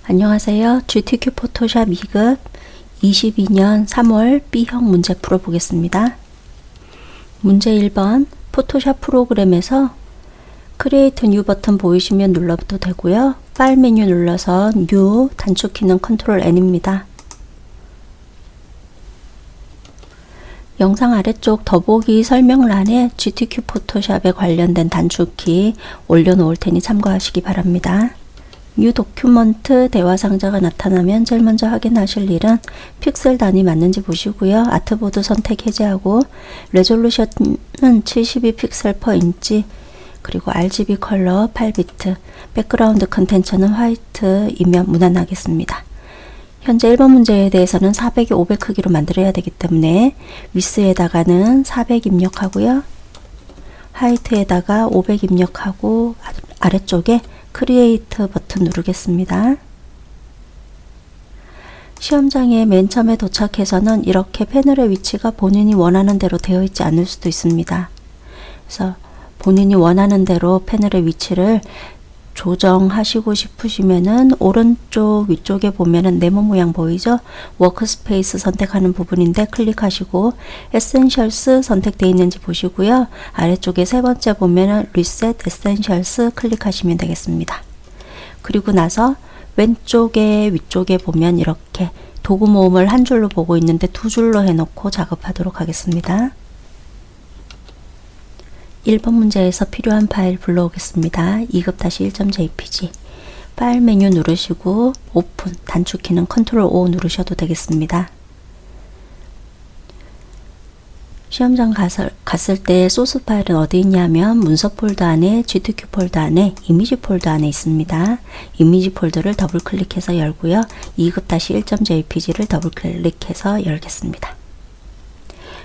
안녕하세요. GTQ 포토샵 2급 22년 3월 B형 문제 풀어보겠습니다. 문제 1번 포토샵 프로그램에서 크리에이트 뉴 버튼 보이시면 눌러도 되고요. 파일 메뉴 눌러서 뉴 단축키는 컨트롤 N입니다. 영상 아래쪽 더보기 설명란에 GTQ 포토샵에 관련된 단축키 올려놓을 테니 참고하시기 바랍니다. 뉴 도큐먼트 대화 상자가 나타나면 제일 먼저 확인하실 일은 픽셀 단위 맞는지 보시고요. 아트보드 선택 해제하고 레졸루션은 72 픽셀 퍼 인치, 그리고 RGB 컬러 8비트, 백그라운드 컨텐츠는 화이트이면 무난하겠습니다. 현재 1번 문제에 대해서는 400이 500 크기로 만들어야 되기 때문에 위스에다가는 400 입력하고요. 하이트에다가 500 입력하고 아래쪽에 크리에이트 버튼 누르겠습니다. 시험장에 맨 처음에 도착해서는 이렇게 패널의 위치가 본인이 원하는 대로 되어 있지 않을 수도 있습니다. 그래서 본인이 원하는 대로 패널의 위치를 조정하시고 싶으시면은 오른쪽 위쪽에 보면은 네모 모양 보이죠? 워크스페이스 선택하는 부분인데 클릭하시고 에센셜스 선택되어 있는지 보시고요. 아래쪽에 세 번째 보면은 리셋 에센셜스 클릭하시면 되겠습니다. 그리고 나서 왼쪽에 위쪽에 보면 이렇게 도구 모음을 한 줄로 보고 있는데 두 줄로 해놓고 작업하도록 하겠습니다. 1번 문제에서 필요한 파일 불러오겠습니다. 2급-1.jpg 파일 메뉴 누르시고 오픈, 단축키는 컨트롤 O 누르셔도 되겠습니다. 시험장 갔을 때 소스 파일은 어디 있냐면 문서 폴더 안에 GTQ 폴더 안에 이미지 폴더 안에 있습니다. 이미지 폴더를 더블 클릭해서 열고요. 2급-1.jpg를 더블 클릭해서 열겠습니다.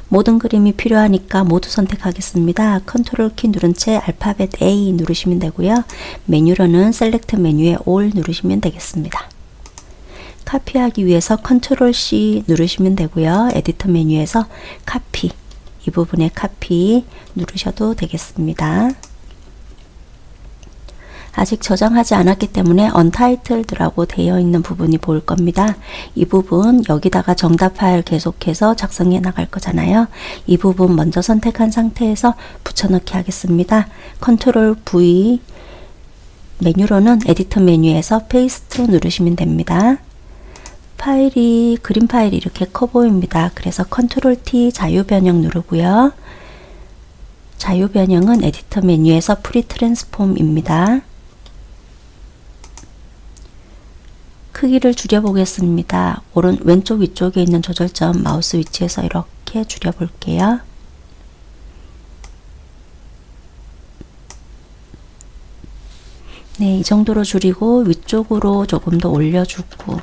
모든 그림이 필요하니까 모두 선택하겠습니다. 컨트롤 키 누른 채 알파벳 A 누르시면 되고요. 메뉴로는 셀렉트 메뉴에 All 누르시면 되겠습니다. 카피하기 위해서 컨트롤 C 누르시면 되고요. 에디터 메뉴에서 카피, 이 부분에 카피 누르셔도 되겠습니다. 아직 저장하지 않았기 때문에 Untitled라고 되어 있는 부분이 보일 겁니다. 이 부분 여기다가 정답 파일 계속해서 작성해 나갈 거잖아요. 이 부분 먼저 선택한 상태에서 붙여넣기 하겠습니다. Ctrl V, 메뉴로는 에디터 메뉴에서 페이스트 누르시면 됩니다. 파일이 그림 파일이 이렇게 커 보입니다. 그래서 Ctrl T 자유 변형 누르고요. 자유 변형은 에디터 메뉴에서 프리 트랜스폼입니다. 크기를 줄여보겠습니다. 왼쪽 위쪽에 있는 조절점 마우스 위치에서 이렇게 줄여볼게요. 네, 이 정도로 줄이고 위쪽으로 조금 더 올려주고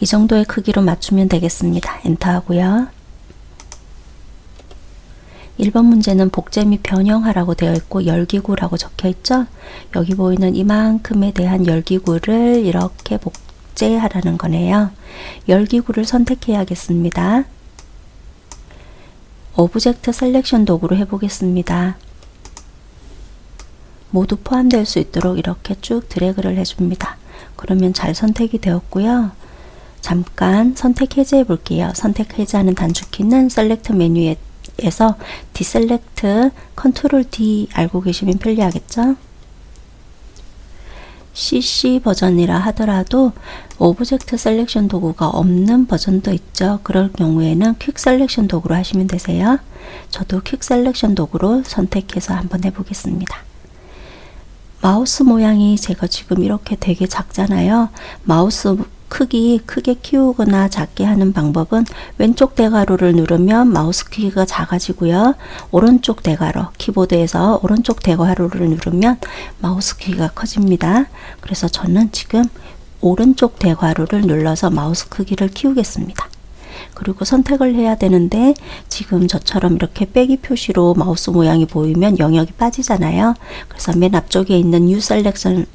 이 정도의 크기로 맞추면 되겠습니다. 엔터 하고요. 1번 문제는 복제 및 변형하라고 되어 있고 열기구라고 적혀 있죠. 여기 보이는 이만큼에 대한 열기구를 이렇게 복제하라는 거네요. 열기구를 선택해야겠습니다. 오브젝트 셀렉션 도구로 해보겠습니다. 모두 포함될 수 있도록 이렇게 쭉 드래그를 해줍니다. 그러면 잘 선택이 되었고요. 잠깐 선택 해제해 볼게요. 선택 해제하는 단축키는 셀렉트 메뉴에서 디셀렉트 컨트롤 D 알고 계시면 편리하겠죠? CC 버전이라 하더라도 오브젝트 셀렉션 도구가 없는 버전도 있죠. 그럴 경우에는 퀵 셀렉션 도구로 하시면 되세요. 저도 퀵 셀렉션 도구로 선택해서 한번 해보겠습니다. 마우스 모양이 제가 지금 이렇게 되게 작잖아요. 마우스 크기 크게 키우거나 작게 하는 방법은 왼쪽 대괄호를 누르면 마우스 크기가 작아지고요. 오른쪽 대괄호, 키보드에서 오른쪽 대괄호를 누르면 마우스 크기가 커집니다. 그래서 저는 지금 오른쪽 대괄호를 눌러서 마우스 크기를 키우겠습니다. 그리고 선택을 해야 되는데 지금 저처럼 이렇게 빼기 표시로 마우스 모양이 보이면 영역이 빠지잖아요. 그래서 맨 앞쪽에 있는 New Selection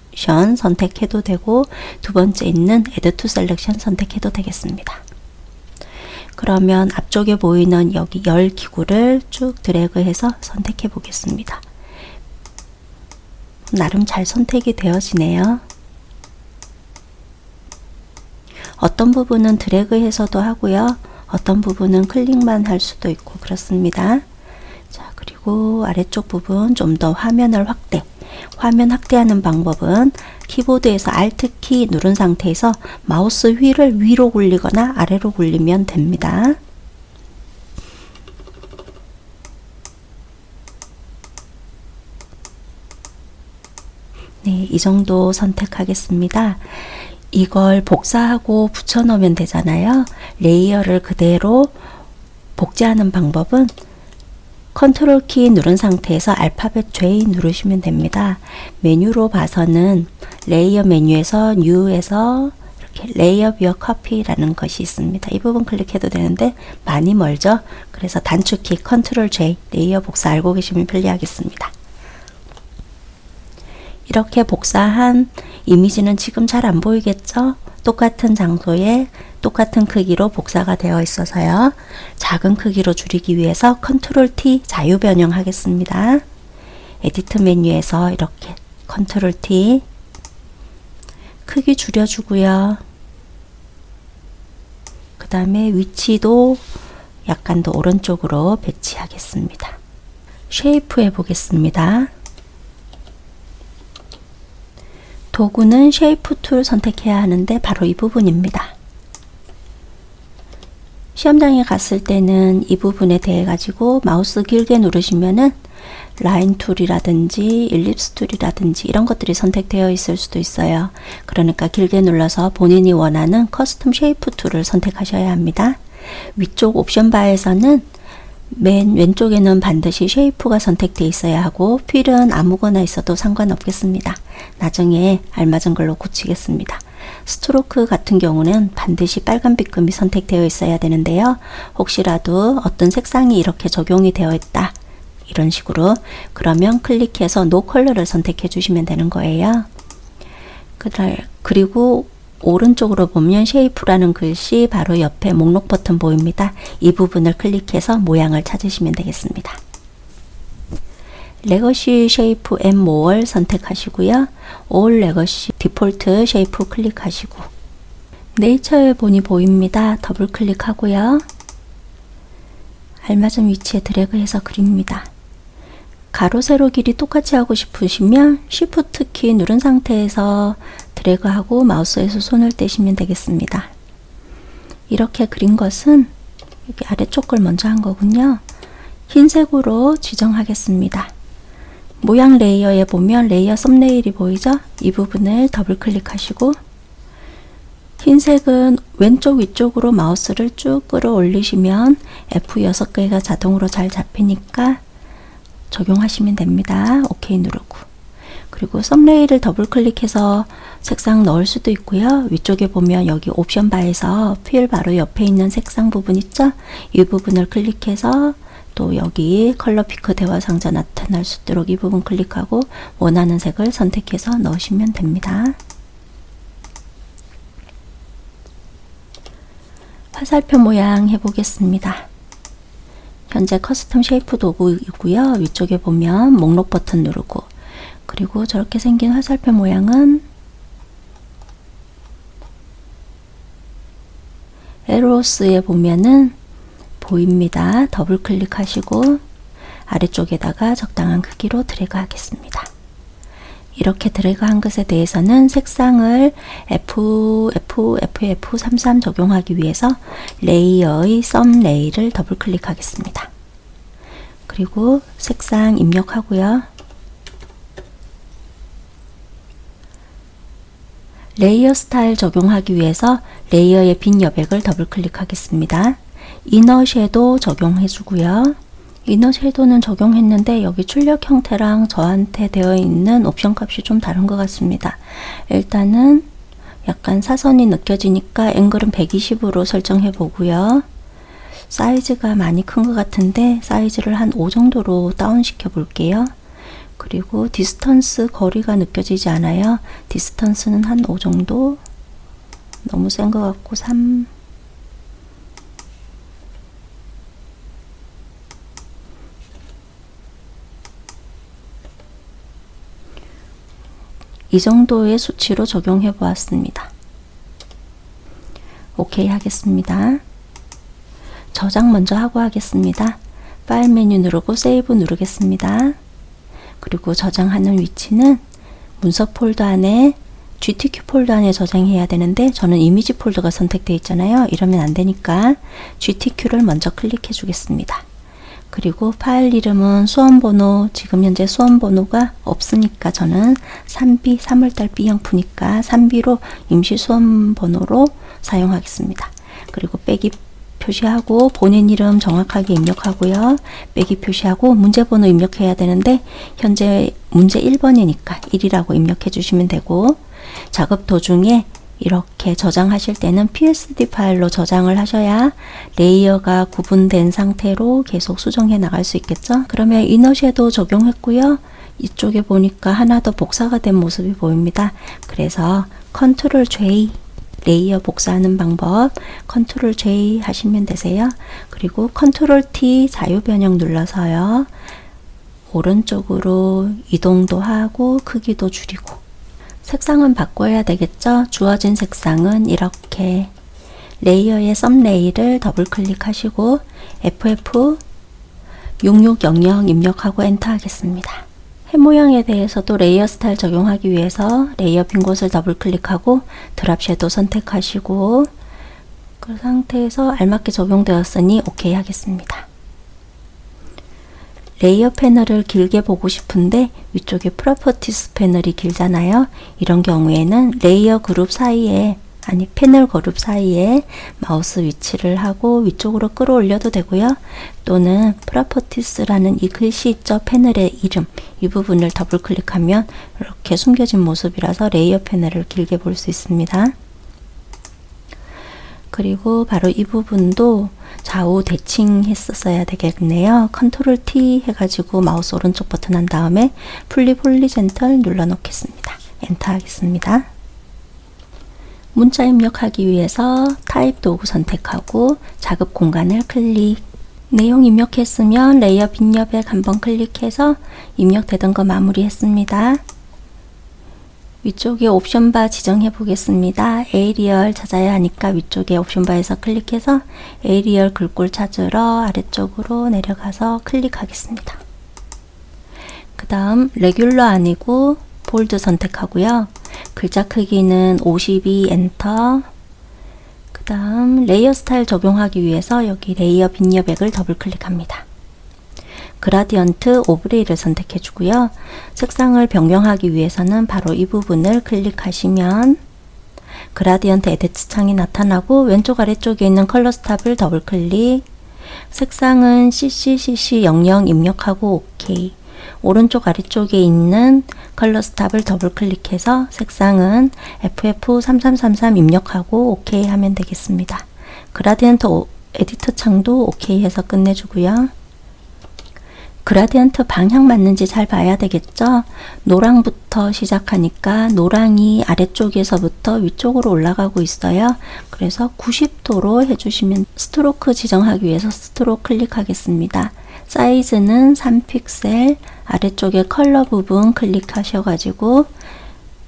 선택해도 되고 두 번째 있는 Add to Selection 선택해도 되겠습니다. 그러면 앞쪽에 보이는 여기 열 기구를 쭉 드래그해서 선택해 보겠습니다. 나름 잘 선택이 되어지네요. 어떤 부분은 드래그해서도 하고요. 어떤 부분은 클릭만 할 수도 있고 그렇습니다. 자, 그리고 아래쪽 부분 좀 더 화면을 확대. 화면 확대하는 방법은 키보드에서 Alt키 누른 상태에서 마우스 휠을 위로 굴리거나 아래로 굴리면 됩니다. 네, 이 정도 선택하겠습니다. 이걸 복사하고 붙여 넣으면 되잖아요. 레이어를 그대로 복제하는 방법은 컨트롤 키 누른 상태에서 알파벳 J 누르시면 됩니다. 메뉴로 봐서는 레이어 메뉴에서 New에서 이렇게 레이어 뷰어 커피라는 것이 있습니다. 이 부분 클릭해도 되는데 많이 멀죠? 그래서 단축키 컨트롤 J 레이어 복사 알고 계시면 편리하겠습니다. 이렇게 복사한 이미지는 지금 잘 안 보이겠죠? 똑같은 장소에 똑같은 크기로 복사가 되어 있어서요. 작은 크기로 줄이기 위해서 컨트롤 T 자유 변형하겠습니다. 에디트 메뉴에서 이렇게 컨트롤 T 크기 줄여주고요. 그 다음에 위치도 약간 더 오른쪽으로 배치하겠습니다. 쉐이프 해보겠습니다. 도구는 쉐이프 툴 선택해야 하는데 바로 이 부분입니다. 시험장에 갔을 때는 이 부분에 대해 가지고 마우스 길게 누르시면은 라인 툴이라든지 일립스 툴이라든지 이런 것들이 선택되어 있을 수도 있어요. 그러니까 길게 눌러서 본인이 원하는 커스텀 쉐이프 툴을 선택하셔야 합니다. 위쪽 옵션 바에서는 맨 왼쪽에는 반드시 쉐이프가 선택되어 있어야 하고 필은 아무거나 있어도 상관없겠습니다. 나중에 알맞은 걸로 고치겠습니다. 스트로크 같은 경우는 반드시 빨간 빗금이 선택되어 있어야 되는데요. 혹시라도 어떤 색상이 이렇게 적용이 되어 있다 이런 식으로 그러면 클릭해서 노 컬러를 선택해 주시면 되는 거예요. 그리고 오른쪽으로 보면 쉐이프라는 글씨 바로 옆에 목록 버튼 보입니다. 이 부분을 클릭해서 모양을 찾으시면 되겠습니다. 레거시 쉐이프 앤 모어를 선택하시고요. 올 레거시 디폴트 쉐이프 클릭하시고 네이처의 본이 보입니다. 더블 클릭하고요. 알맞은 위치에 드래그해서 그립니다. 가로 세로 길이 똑같이 하고 싶으시면 Shift 키 누른 상태에서 드래그하고 마우스에서 손을 떼시면 되겠습니다. 이렇게 그린 것은 여기 아래쪽 걸 먼저 한 거군요. 흰색으로 지정하겠습니다. 모양 레이어에 보면 레이어 썸네일이 보이죠? 이 부분을 더블 클릭하시고 흰색은 왼쪽 위쪽으로 마우스를 쭉 끌어올리시면 F6개가 자동으로 잘 잡히니까 적용하시면 됩니다. OK 누르고 그리고 썸네일을 더블 클릭해서 색상 넣을 수도 있고요. 위쪽에 보면 여기 옵션 바에서 필 바로 옆에 있는 색상 부분 있죠? 이 부분을 클릭해서 또 여기 컬러 피크 대화 상자 나타날 수 있도록 이 부분 클릭하고 원하는 색을 선택해서 넣으시면 됩니다. 화살표 모양 해보겠습니다. 현재 커스텀 쉐이프 도구이고요. 위쪽에 보면 목록 버튼 누르고 그리고 저렇게 생긴 화살표 모양은 에로스에 보면은 보입니다. 더블 클릭하시고 아래쪽에다가 적당한 크기로 드래그 하겠습니다. 이렇게 드래그 한 것에 대해서는 색상을 FFF33 적용하기 위해서 레이어의 썸네일을 더블 클릭하겠습니다. 그리고 색상 입력하고요. 레이어 스타일 적용하기 위해서 레이어의 빈 여백을 더블 클릭하겠습니다. 이너 섀도우 적용해 주고요. 이너 섀도우는 적용했는데 여기 출력 형태랑 저한테 되어 있는 옵션 값이 좀 다른 것 같습니다. 일단은 약간 사선이 느껴지니까 앵글은 120으로 설정해 보고요. 사이즈가 많이 큰 것 같은데 사이즈를 한 5 정도로 다운 시켜 볼게요. 그리고 디스턴스 거리가 느껴지지 않아요. 디스턴스는 한 5 정도. 너무 센 것 같고 3. 이 정도의 수치로 적용해 보았습니다. 오케이 하겠습니다. 저장 먼저 하고 하겠습니다. 파일 메뉴 누르고 세이브 누르겠습니다. 그리고 저장하는 위치는 문서 폴더 안에 GTQ 폴더 안에 저장해야 되는데 저는 이미지 폴더가 선택되어 있잖아요. 이러면 안 되니까 GTQ를 먼저 클릭해 주겠습니다. 그리고 파일 이름은 수험번호, 지금 현재 수험번호가 없으니까 저는 3B, 3월달 B형프니까 3B로 임시 수험번호로 사용하겠습니다. 그리고 빼기 표시하고 본인 이름 정확하게 입력하고요. 빼기 표시하고 문제번호 입력해야 되는데 현재 문제 1번이니까 1이라고 입력해 주시면 되고, 작업 도중에 이렇게 저장하실 때는 PSD 파일로 저장을 하셔야 레이어가 구분된 상태로 계속 수정해 나갈 수 있겠죠. 그러면 이너 섀도우 적용했고요. 이쪽에 보니까 하나 더 복사가 된 모습이 보입니다. 그래서 컨트롤 J, 레이어 복사하는 방법 컨트롤 J 하시면 되세요. 그리고 컨트롤 T 자유 변형 눌러서요. 오른쪽으로 이동도 하고 크기도 줄이고, 색상은 바꿔야 되겠죠. 주어진 색상은 이렇게 레이어의 썸네일을 더블 클릭하시고 FF6600 입력하고 엔터 하겠습니다. 해 모양에 대해서도 레이어 스타일 적용하기 위해서 레이어 빈 곳을 더블 클릭하고 드랍 섀도우 선택하시고 그 상태에서 알맞게 적용되었으니 오케이 하겠습니다. 레이어 패널을 길게 보고 싶은데 위쪽에 프로퍼티스 패널이 길잖아요. 이런 경우에는 레이어 그룹 사이에, 아니 패널 그룹 사이에 마우스 위치를 하고 위쪽으로 끌어올려도 되고요. 또는 프로퍼티스라는 이 글씨 있죠. 패널의 이름, 이 부분을 더블 클릭하면 이렇게 숨겨진 모습이라서 레이어 패널을 길게 볼 수 있습니다. 그리고 바로 이 부분도 좌우 대칭 했었어야 되겠네요. 컨트롤 T 해가지고 마우스 오른쪽 버튼 한 다음에 풀리 홀리젠털 눌러 놓겠습니다. 엔터 하겠습니다. 문자 입력하기 위해서 타입 도구 선택하고 작업 공간을 클릭. 내용 입력했으면 레이어 빈 여백 한번 클릭해서 입력되던 거 마무리했습니다. 위쪽에 옵션바 지정해 보겠습니다. 에이리얼 찾아야 하니까 위쪽에 옵션바에서 클릭해서 에이리얼 글꼴 찾으러 아래쪽으로 내려가서 클릭하겠습니다. 그 다음 레귤러 아니고 볼드 선택하고요. 글자 크기는 52 엔터. 그 다음 레이어 스타일 적용하기 위해서 여기 레이어 빈 여백을 더블 클릭합니다. 그라디언트 오브레이를 선택해 주고요. 색상을 변경하기 위해서는 바로 이 부분을 클릭하시면 그라디언트 에디트 창이 나타나고 왼쪽 아래쪽에 있는 컬러 스탑을 더블 클릭. 색상은 CCCC00 입력하고 OK. 오른쪽 아래쪽에 있는 컬러 스탑을 더블 클릭해서 색상은 FF3333 입력하고 OK 하면 되겠습니다. 그라디언트 에디터 창도 OK 해서 끝내주고요. 그라디언트 방향 맞는지 잘 봐야 되겠죠. 노랑부터 시작하니까 노랑이 아래쪽에서부터 위쪽으로 올라가고 있어요. 그래서 90도로 해주시면, 스트로크 지정하기 위해서 스트로크 클릭하겠습니다. 사이즈는 3픽셀, 아래쪽에 컬러 부분 클릭하셔가지고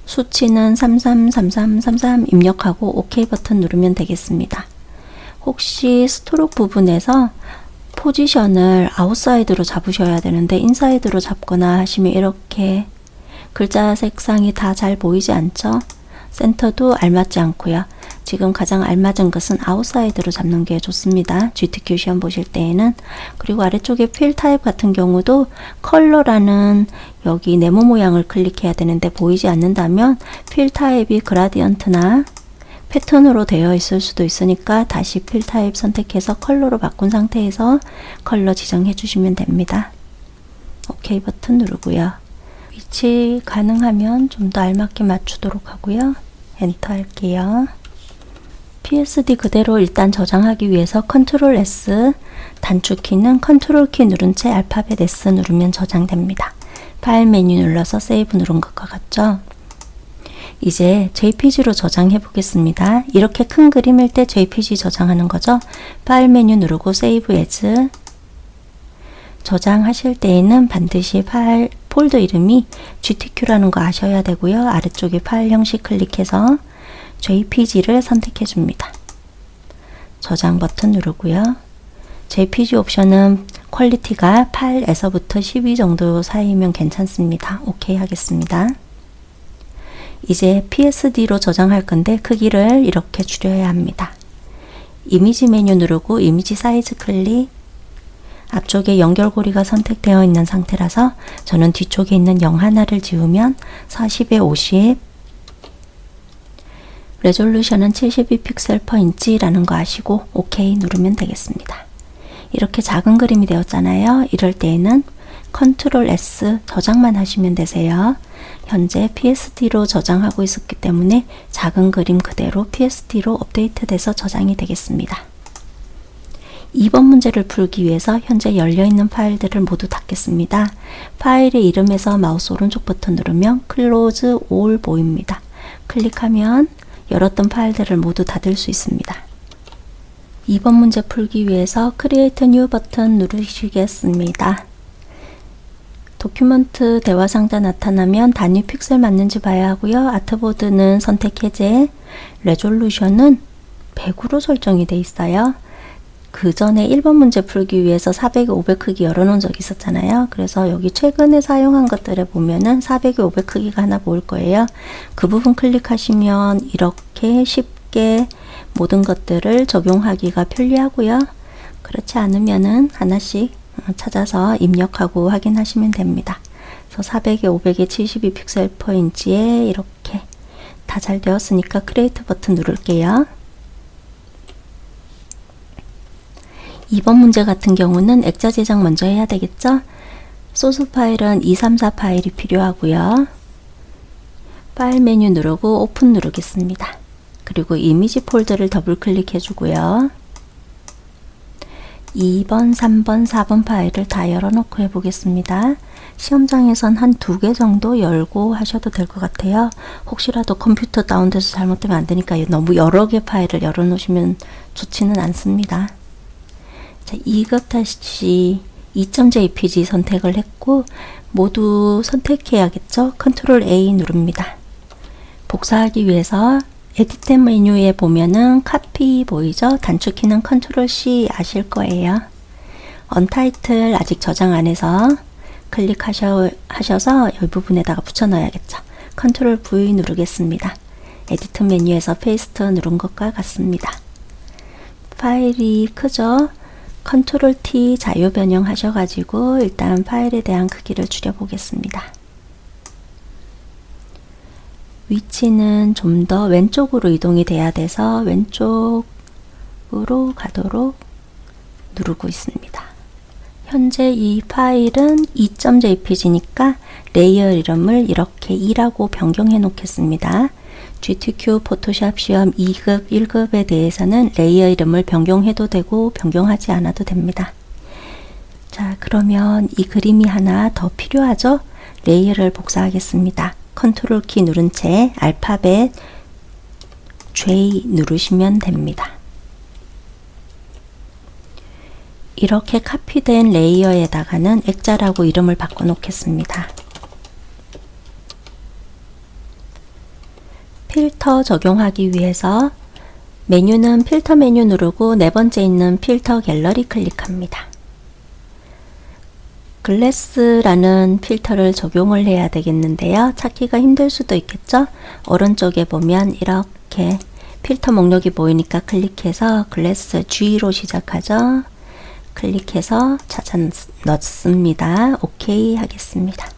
수치는 333333 입력하고 OK 버튼 누르면 되겠습니다. 혹시 스트로크 부분에서 포지션을 아웃사이드로 잡으셔야 되는데 인사이드로 잡거나 하시면 이렇게 글자 색상이 다 잘 보이지 않죠? 센터도 알맞지 않고요. 지금 가장 알맞은 것은 아웃사이드로 잡는 게 좋습니다. GTQ 시험 보실 때에는. 그리고 아래쪽에 필 타입 같은 경우도 컬러라는 여기 네모 모양을 클릭해야 되는데 보이지 않는다면 필 타입이 그라디언트나 패턴으로 되어 있을 수도 있으니까 다시 필 타입 선택해서 컬러로 바꾼 상태에서 컬러 지정해 주시면 됩니다. OK 버튼 누르고요. 위치 가능하면 좀 더 알맞게 맞추도록 하고요. 엔터 할게요. PSD 그대로 일단 저장하기 위해서 컨트롤 S, 단축키는 컨트롤 키 누른 채 알파벳 S 누르면 저장됩니다. 파일 메뉴 눌러서 세이브 누른 것과 같죠? 이제 JPG로 저장해 보겠습니다. 이렇게 큰 그림일 때 JPG 저장하는 거죠. 파일 메뉴 누르고 세이브 에즈. 저장하실 때에는 반드시 파일 폴더 이름이 GTQ라는 거 아셔야 되고요. 아래쪽에 파일 형식 클릭해서 JPG를 선택해 줍니다. 저장 버튼 누르고요. JPG 옵션은 퀄리티가 8에서부터 12 정도 사이면 괜찮습니다. 오케이 하겠습니다. 이제 PSD로 저장할 건데 크기를 이렇게 줄여야 합니다. 이미지 메뉴 누르고 이미지 사이즈 클릭. 앞쪽에 연결고리가 선택되어 있는 상태라서 저는 뒤쪽에 있는 0 하나를 지우면 40에 50, 레졸루션은 72픽셀/인치라는 거 아시고 OK 누르면 되겠습니다. 이렇게 작은 그림이 되었잖아요. 이럴 때에는 컨트롤 S 저장만 하시면 되세요. 현재 PSD로 저장하고 있었기 때문에 작은 그림 그대로 PSD로 업데이트돼서 저장이 되겠습니다. 2번 문제를 풀기 위해서 현재 열려있는 파일들을 모두 닫겠습니다. 파일의 이름에서 마우스 오른쪽 버튼 누르면 Close All 보입니다. 클릭하면 열었던 파일들을 모두 닫을 수 있습니다. 2번 문제 풀기 위해서 Create New 버튼 누르시겠습니다. 도큐먼트 대화 상자 나타나면 단위 픽셀 맞는지 봐야 하고요. 아트보드는 선택 해제, 레졸루션은 100으로 설정이 되어 있어요. 그 전에 1번 문제 풀기 위해서 400에 500 크기 열어놓은 적이 있었잖아요. 그래서 여기 최근에 사용한 것들에 보면은 400에 500 크기가 하나 보일 거예요. 그 부분 클릭하시면 이렇게 쉽게 모든 것들을 적용하기가 편리하고요. 그렇지 않으면은 하나씩 찾아서 입력하고 확인하시면 됩니다. 그래서 400에 500에 72픽셀/인치에 이렇게 다 잘 되었으니까 크리에이트 버튼 누를게요. 2번 문제 같은 경우는 액자 제작 먼저 해야 되겠죠? 소스 파일은 234 파일이 필요하고요. 파일 메뉴 누르고 오픈 누르겠습니다. 그리고 이미지 폴더를 더블 클릭해 주고요. 2번, 3번, 4번 파일을 다 열어놓고 해보겠습니다. 시험장에선 한 2개 정도 열고 하셔도 될 것 같아요. 혹시라도 컴퓨터 다운돼서 잘못되면 안 되니까 너무 여러 개 파일을 열어놓으시면 좋지는 않습니다. 자, 2급 -2.jpg 선택을 했고 모두 선택해야겠죠? 컨트롤 A 누릅니다. 복사하기 위해서 에디트 메뉴에 보면은 카피 보이죠? 단축키는 컨트롤 C 아실 거예요. 언타이틀 아직 저장 안 해서 클릭하셔서 이 부분에다가 붙여 넣어야겠죠. 컨트롤 V 누르겠습니다. 에디트 메뉴에서 페이스트 누른 것과 같습니다. 파일이 크죠? 컨트롤 T 자유 변형 하셔가지고 일단 파일에 대한 크기를 줄여 보겠습니다. 위치는 좀 더 왼쪽으로 이동이 돼야 돼서 왼쪽으로 가도록 누르고 있습니다. 현재 이 파일은 2.jpg니까 레이어 이름을 이렇게 2라고 변경해 놓겠습니다. GTQ 포토샵 시험 2급, 1급에 대해서는 레이어 이름을 변경해도 되고 변경하지 않아도 됩니다. 자, 그러면 이 그림이 하나 더 필요하죠? 레이어를 복사하겠습니다. 컨트롤 키 누른 채 알파벳 J 누르시면 됩니다. 이렇게 카피된 레이어에다가는 액자라고 이름을 바꿔 놓겠습니다. 필터 적용하기 위해서 메뉴는 필터 메뉴 누르고 네 번째 있는 필터 갤러리 클릭합니다. 글래스라는 필터를 적용을 해야 되겠는데요. 찾기가 힘들 수도 있겠죠? 오른쪽에 보면 이렇게 필터 목록이 보이니까 클릭해서 글래스 G로 시작하죠. 클릭해서 찾아 넣습니다. OK 하겠습니다.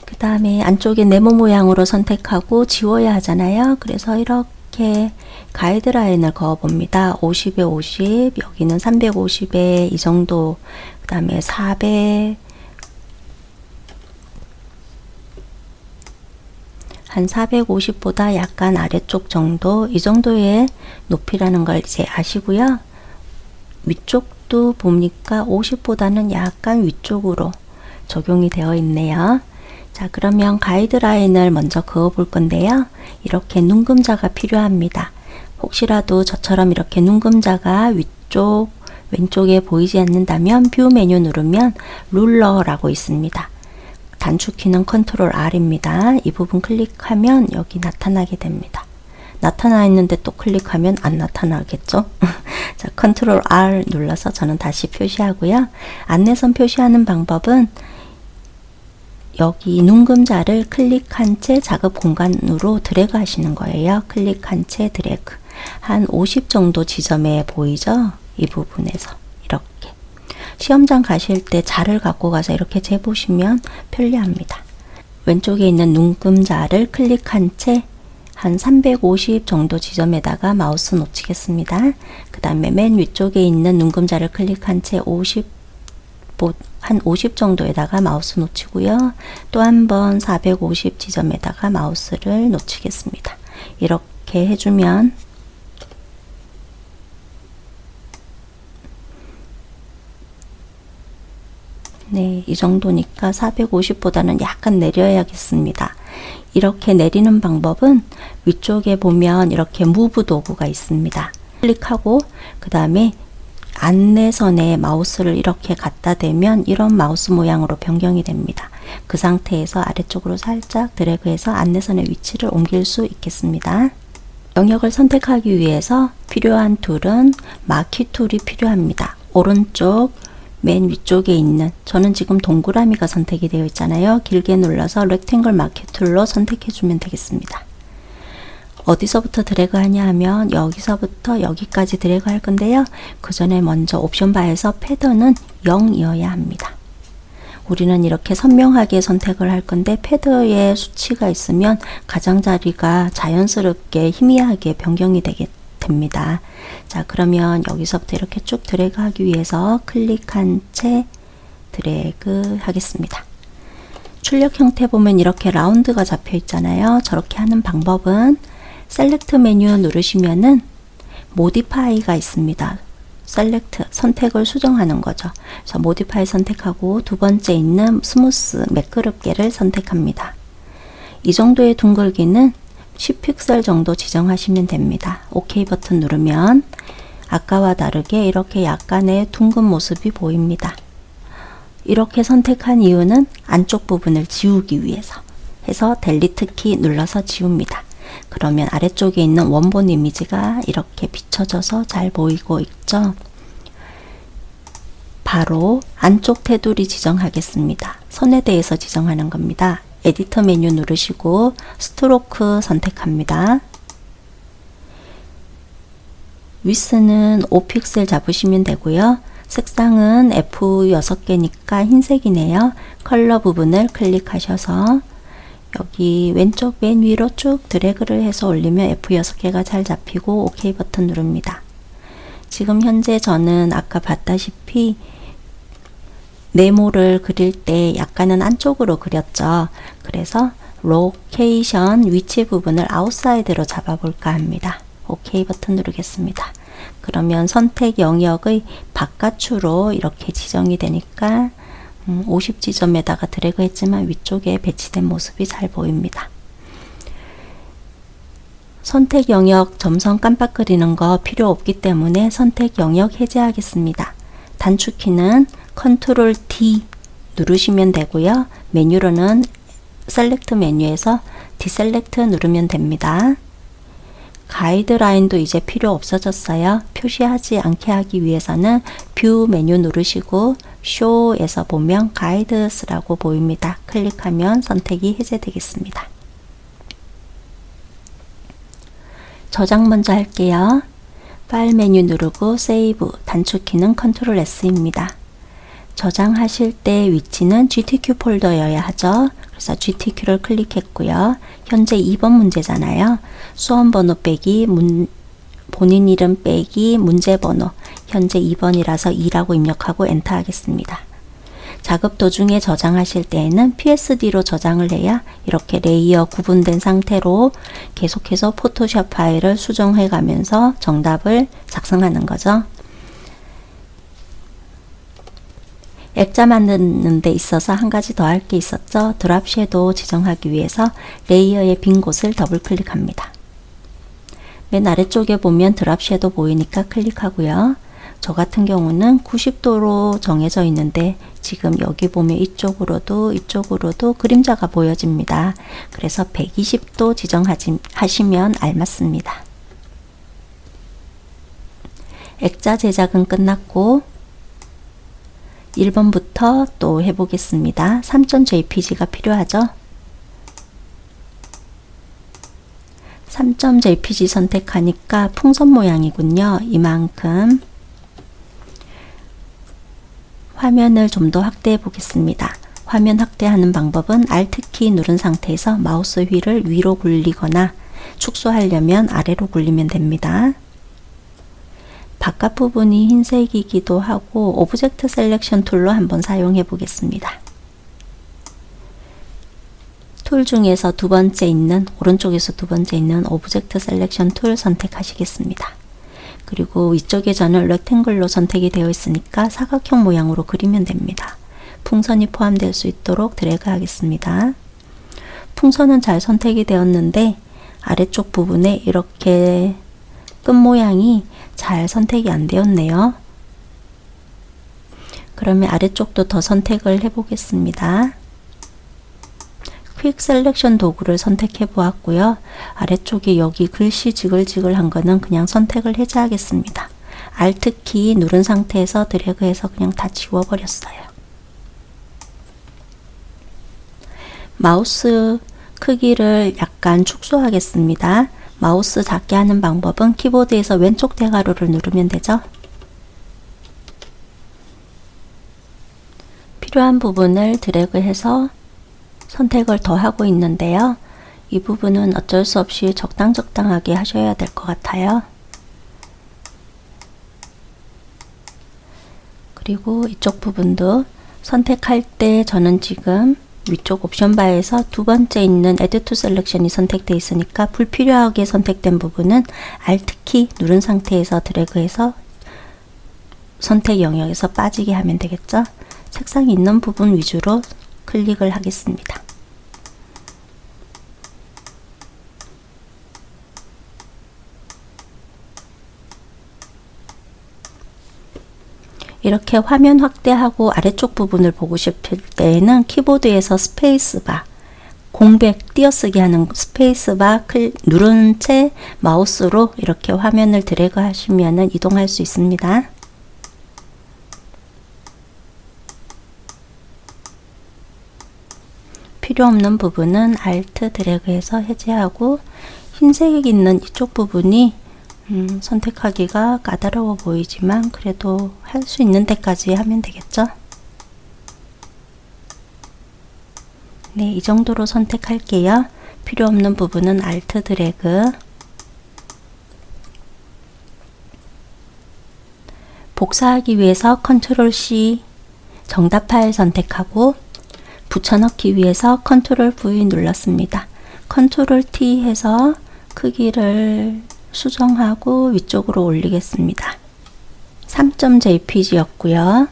그 다음에 안쪽에 네모 모양으로 선택하고 지워야 하잖아요. 그래서 이렇게 가이드라인을 그어 봅니다. 50에 50, 여기는 350에 이 정도, 그 다음에 400, 한 450보다 약간 아래쪽 정도, 이 정도의 높이라는 걸 이제 아시고요. 위쪽도 보니까 50보다는 약간 위쪽으로 적용이 되어 있네요. 자, 그러면 가이드라인을 먼저 그어 볼 건데요. 이렇게 눈금자가 필요합니다. 혹시라도 저처럼 이렇게 눈금자가 위쪽 왼쪽에 보이지 않는다면 뷰 메뉴 누르면 룰러라고 있습니다. 단축키는 컨트롤 R입니다. 이 부분 클릭하면 여기 나타나게 됩니다. 나타나 있는데 또 클릭하면 안 나타나겠죠? 자, 컨트롤 R 눌러서 저는 다시 표시하고요. 안내선 표시하는 방법은 여기 눈금자를 클릭한 채 작업 공간으로 드래그 하시는 거예요. 클릭한 채 드래그. 한 50 정도 지점에 보이죠? 이 부분에서 이렇게. 시험장 가실 때 자를 갖고 가서 이렇게 재보시면 편리합니다. 왼쪽에 있는 눈금자를 클릭한 채 한 350 정도 지점에다가 마우스 놓치겠습니다. 그 다음에 맨 위쪽에 있는 눈금자를 클릭한 채 한 50 정도에다가 마우스 놓치고요. 또 한 번 450 지점에다가 마우스를 놓치겠습니다. 이렇게 해주면 네, 이 정도니까 450보다는 약간 내려야겠습니다. 이렇게 내리는 방법은 위쪽에 보면 이렇게 무브 도구가 있습니다. 클릭하고 그 다음에 안내선에 마우스를 이렇게 갖다 대면 이런 마우스 모양으로 변경이 됩니다. 그 상태에서 아래쪽으로 살짝 드래그해서 안내선의 위치를 옮길 수 있겠습니다. 영역을 선택하기 위해서 필요한 툴은 마키 툴이 필요합니다. 오른쪽 맨 위쪽에 있는, 저는 지금 동그라미가 선택이 되어 있잖아요. 길게 눌러서 렉탱글 마키 툴로 선택해 주면 되겠습니다. 어디서부터 드래그 하냐 하면 여기서부터 여기까지 드래그 할 건데요. 그 전에 먼저 옵션 바에서 패드는 0이어야 합니다. 우리는 이렇게 선명하게 선택을 할 건데 패드에 수치가 있으면 가장자리가 자연스럽게 희미하게 변경이 됩니다. 자, 그러면 여기서부터 이렇게 쭉 드래그 하기 위해서 클릭한 채 드래그 하겠습니다. 출력 형태 보면 이렇게 라운드가 잡혀 있잖아요. 저렇게 하는 방법은 셀렉트 메뉴 누르시면은 모디파이가 있습니다. 셀렉트, 선택을 수정하는 거죠. 그래서 모디파이 선택하고 두 번째 있는 스무스, 매끄럽게를 선택합니다. 이 정도의 둥글기는 10픽셀 정도 지정하시면 됩니다. OK 버튼 누르면 아까와 다르게 이렇게 약간의 둥근 모습이 보입니다. 이렇게 선택한 이유는 안쪽 부분을 지우기 위해서 해서 델리트 키 눌러서 지웁니다. 그러면 아래쪽에 있는 원본 이미지가 이렇게 비춰져서 잘 보이고 있죠. 바로 안쪽 테두리 지정하겠습니다. 선에 대해서 지정하는 겁니다. 에디터 메뉴 누르시고 스트로크 선택합니다. 위스는 5픽셀 잡으시면 되고요. 색상은 F6개니까 흰색이네요. 컬러 부분을 클릭하셔서 여기 왼쪽 맨 위로 쭉 드래그를 해서 올리면 F6개가 잘 잡히고 OK 버튼 누릅니다. 지금 현재 저는 아까 봤다시피 네모를 그릴 때 약간은 안쪽으로 그렸죠. 그래서 로케이션 위치 부분을 아웃사이드로 잡아볼까 합니다. OK 버튼 누르겠습니다. 그러면 선택 영역의 바깥으로 이렇게 지정이 되니까 50 지점에다가 드래그 했지만 위쪽에 배치된 모습이 잘 보입니다. 선택 영역 점선 깜빡거리는 거 필요 없기 때문에 선택 영역 해제하겠습니다. 단축키는 컨트롤 D 누르시면 되고요. 메뉴로는 셀렉트 메뉴에서 디셀렉트 누르면 됩니다. 가이드라인도 이제 필요 없어졌어요. 표시하지 않게 하기 위해서는 뷰 메뉴 누르시고 쇼에서 보면 가이드스라고 보입니다. 클릭하면 선택이 해제되겠습니다. 저장 먼저 할게요. 파일 메뉴 누르고 세이브, 단축키는 컨트롤 S입니다. 저장하실 때 위치는 GTQ 폴더여야 하죠. 그래서 GTQ를 클릭했고요. 현재 2번 문제잖아요. 수험번호 빼기 본인 이름 빼기 문제번호, 현재 2번이라서 2라고 입력하고 엔터 하겠습니다. 작업 도중에 저장하실 때에는 PSD로 저장을 해야 이렇게 레이어 구분된 상태로 계속해서 포토샵 파일을 수정해 가면서 정답을 작성하는 거죠. 액자 만드는 데 있어서 한 가지 더 할 게 있었죠. 드랍 섀도우 지정하기 위해서 레이어의 빈 곳을 더블 클릭합니다. 맨 아래쪽에 보면 드랍 섀도우 보이니까 클릭하고요. 저 같은 경우는 90도로 정해져 있는데 지금 여기 보면 이쪽으로도 그림자가 보여집니다. 그래서 120도 지정하시면 알맞습니다. 액자 제작은 끝났고 1번부터 또 해보겠습니다. 3.jpg가 필요하죠. 3.jpg 선택하니까 풍선 모양이군요. 이만큼. 화면을 좀 더 확대해 보겠습니다. 화면 확대하는 방법은 Alt키 누른 상태에서 마우스 휠을 위로 굴리거나 축소하려면 아래로 굴리면 됩니다. 바깥 부분이 흰색이기도 하고 오브젝트 셀렉션 툴로 한번 사용해 보겠습니다. 툴 중에서 오른쪽에서 두 번째 있는 오브젝트 셀렉션 툴 선택하시겠습니다. 그리고 위쪽에 저는 렉탱글로 선택이 되어 있으니까 사각형 모양으로 그리면 됩니다. 풍선이 포함될 수 있도록 드래그 하겠습니다. 풍선은 잘 선택이 되었는데 아래쪽 부분에 이렇게 끝 모양이 잘 선택이 안 되었네요. 그러면 아래쪽도 더 선택을 해 보겠습니다. 퀵 셀렉션 도구를 선택해 보았고요. 아래쪽에 여기 글씨 지글지글한 거는 그냥 선택을 해제하겠습니다. Alt키 누른 상태에서 드래그해서 그냥 다 지워버렸어요. 마우스 크기를 약간 축소하겠습니다. 마우스 작게 하는 방법은 키보드에서 왼쪽 대괄호를 누르면 되죠. 필요한 부분을 드래그해서 선택을 더 하고 있는데요. 이 부분은 어쩔 수 없이 적당하게 하셔야 될 것 같아요. 그리고 이쪽 부분도 선택할 때 저는 지금 위쪽 옵션 바에서 두 번째 있는 Add to Selection이 선택되어 있으니까 불필요하게 선택된 부분은 Alt키 누른 상태에서 드래그해서 선택 영역에서 빠지게 하면 되겠죠. 색상이 있는 부분 위주로 클릭을 하겠습니다. 이렇게 화면 확대하고 아래쪽 부분을 보고 싶을 때에는 키보드에서 스페이스바, 공백 띄어쓰기 하는 스페이스바 누른 채 마우스로 이렇게 화면을 드래그 하시면 이동할 수 있습니다. 필요 없는 부분은 Alt 드래그해서 해제하고 흰색 있는 이쪽 부분이 선택하기가 까다로워 보이지만 그래도 할 수 있는 데까지 하면 되겠죠. 네, 이 정도로 선택할게요. 필요 없는 부분은 Alt 드래그. 복사하기 위해서 Ctrl C 정답 파일 선택하고 붙여넣기 위해서 Ctrl V 눌렀습니다. Ctrl T 해서 크기를 수정하고 위쪽으로 올리겠습니다. 3.jpg 였고요.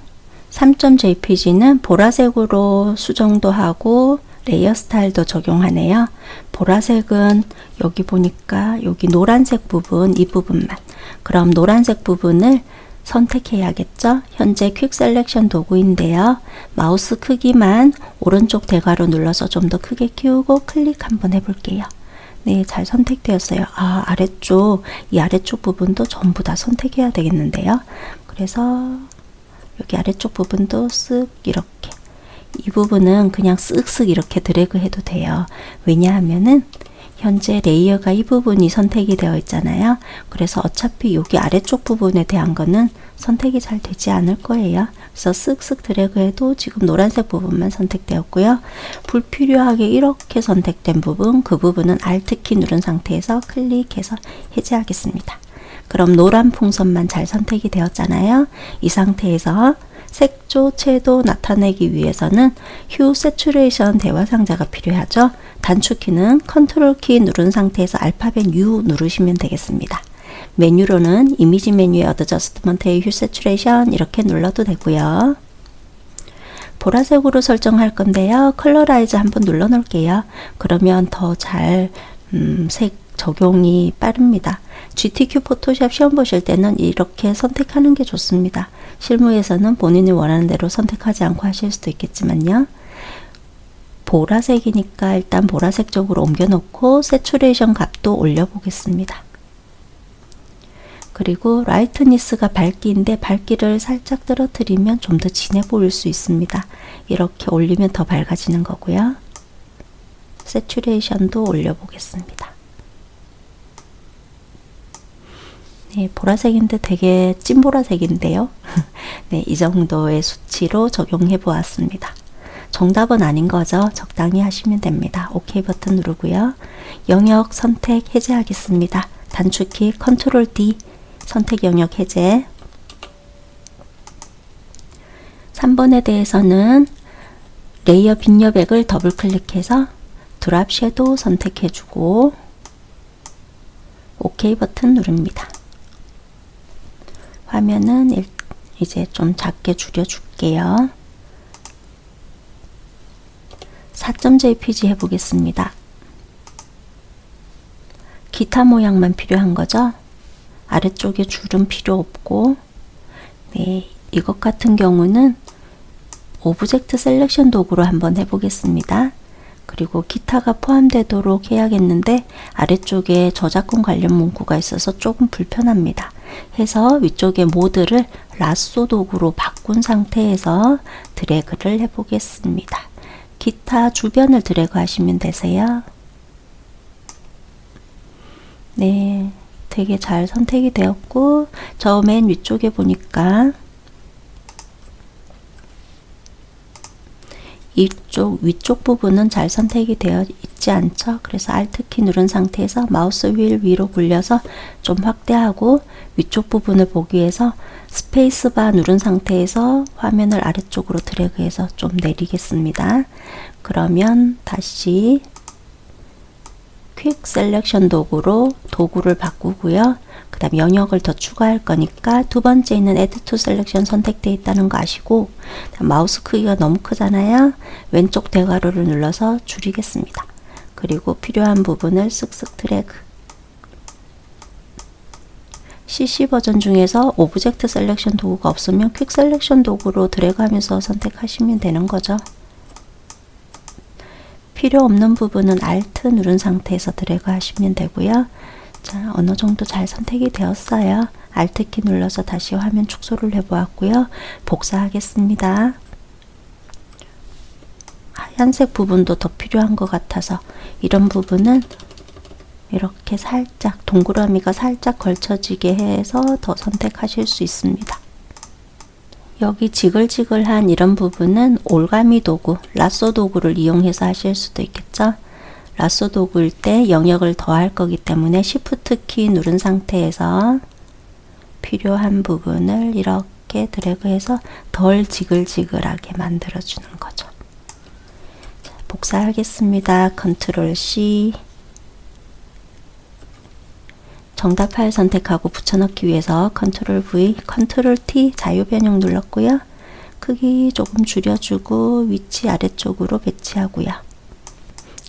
3.jpg는 보라색으로 수정도 하고 레이어 스타일도 적용하네요. 보라색은 여기 보니까 여기 노란색 부분, 이 부분만. 그럼 노란색 부분을 선택해야겠죠. 현재 퀵 셀렉션 도구인데요. 마우스 크기만 오른쪽 대괄호 눌러서 좀 더 크게 키우고 클릭 한번 해볼게요. 네, 잘 선택되었어요. 이 아래쪽 부분도 전부 다 선택해야 되겠는데요. 그래서 여기 아래쪽 부분도 쓱 이렇게, 이 부분은 그냥 쓱쓱 이렇게 드래그 해도 돼요. 왜냐하면은 현재 레이어가 이 부분이 선택이 되어 있잖아요. 그래서 어차피 여기 아래쪽 부분에 대한 거는 선택이 잘 되지 않을 거예요. 그래서 쓱쓱 드래그 해도 지금 노란색 부분만 선택되었고요. 불필요하게 이렇게 선택된 부분, 그 부분은 Alt키 누른 상태에서 클릭해서 해제하겠습니다. 그럼 노란 풍선만 잘 선택이 되었잖아요. 이 상태에서 색조, 채도 나타내기 위해서는 휴 세츄레이션 대화 상자가 필요하죠. 단축키는 컨트롤 키 누른 상태에서 알파벳 U 누르시면 되겠습니다. 메뉴로는 이미지 메뉴의 어드저스트먼트의 휴 세츄레이션 이렇게 눌러도 되고요. 보라색으로 설정할 건데요. 컬러라이즈 한번 눌러 놓을게요. 그러면 더 잘 색 적용이 빠릅니다. GTQ 포토샵 시험 보실 때는 이렇게 선택하는 게 좋습니다. 실무에서는 본인이 원하는 대로 선택하지 않고 하실 수도 있겠지만요. 보라색이니까 일단 보라색 쪽으로 옮겨 놓고 세츄레이션 값도 올려 보겠습니다. 그리고 라이트니스가 밝기인데 밝기를 살짝 떨어뜨리면 좀 더 진해 보일 수 있습니다. 이렇게 올리면 더 밝아지는 거고요. 세츄레이션도 올려 보겠습니다. 네, 보라색인데 되게 찐 보라색인데요. 네, 이 정도의 수치로 적용해 보았습니다. 정답은 아닌 거죠. 적당히 하시면 됩니다. OK 버튼 누르고요. 영역 선택 해제하겠습니다. 단축키 컨트롤 D 선택 영역 해제. 3번에 대해서는 레이어 빈 여백을 더블 클릭해서 드랍 섀도우 선택해주고 OK 버튼 누릅니다. 화면은 이제 좀 작게 줄여줄게요. 4.jpg 해보겠습니다. 기타 모양만 필요한 거죠. 아래쪽에 줄은 필요 없고, 네, 이것 같은 경우는 오브젝트 셀렉션 도구로 한번 해보겠습니다. 그리고 기타가 포함되도록 해야겠는데 아래쪽에 저작권 관련 문구가 있어서 조금 불편합니다. 해서 위쪽에 모드를 라쏘 도구로 바꾼 상태에서 드래그를 해보겠습니다. 기타 주변을 드래그 하시면 되세요. 네, 되게 잘 선택이 되었고, 저 맨 위쪽에 보니까 이쪽 위쪽 부분은 잘 선택이 되어 있지 않죠. 그래서 Alt키 누른 상태에서 마우스 휠 위로 굴려서 좀 확대하고 위쪽 부분을 보기 위해서 스페이스바 누른 상태에서 화면을 아래쪽으로 드래그해서 좀 내리겠습니다. 그러면 다시 퀵 셀렉션 도구로 도구를 바꾸고요. 그 다음 영역을 더 추가할 거니까 두 번째 있는 Add to Selection 선택되어 있다는 거 아시고, 마우스 크기가 너무 크잖아요. 왼쪽 대괄호를 눌러서 줄이겠습니다. 그리고 필요한 부분을 쓱쓱 드래그. CC 버전 중에서 오브젝트 셀렉션 도구가 없으면 퀵 셀렉션 도구로 드래그 하면서 선택하시면 되는 거죠. 필요 없는 부분은 Alt 누른 상태에서 드래그 하시면 되고요. 자, 어느 정도 잘 선택이 되었어요. Alt키 눌러서 다시 화면 축소를 해보았고요. 복사하겠습니다. 하얀색 부분도 더 필요한 것 같아서 이런 부분은 이렇게 살짝 동그라미가 살짝 걸쳐지게 해서 더 선택하실 수 있습니다. 여기 지글지글한 이런 부분은 올가미 도구, 라쏘 도구를 이용해서 하실 수도 있겠죠. 라쏘 도구일 때 영역을 더할 거기 때문에 Shift 키 누른 상태에서 필요한 부분을 이렇게 드래그해서 덜 지글지글하게 만들어주는 거죠. 자, 복사하겠습니다. Ctrl C. 정답 파일 선택하고 붙여넣기 위해서 Ctrl V, Ctrl T 자유 변형 눌렀고요. 크기 조금 줄여주고 위치 아래쪽으로 배치하고요.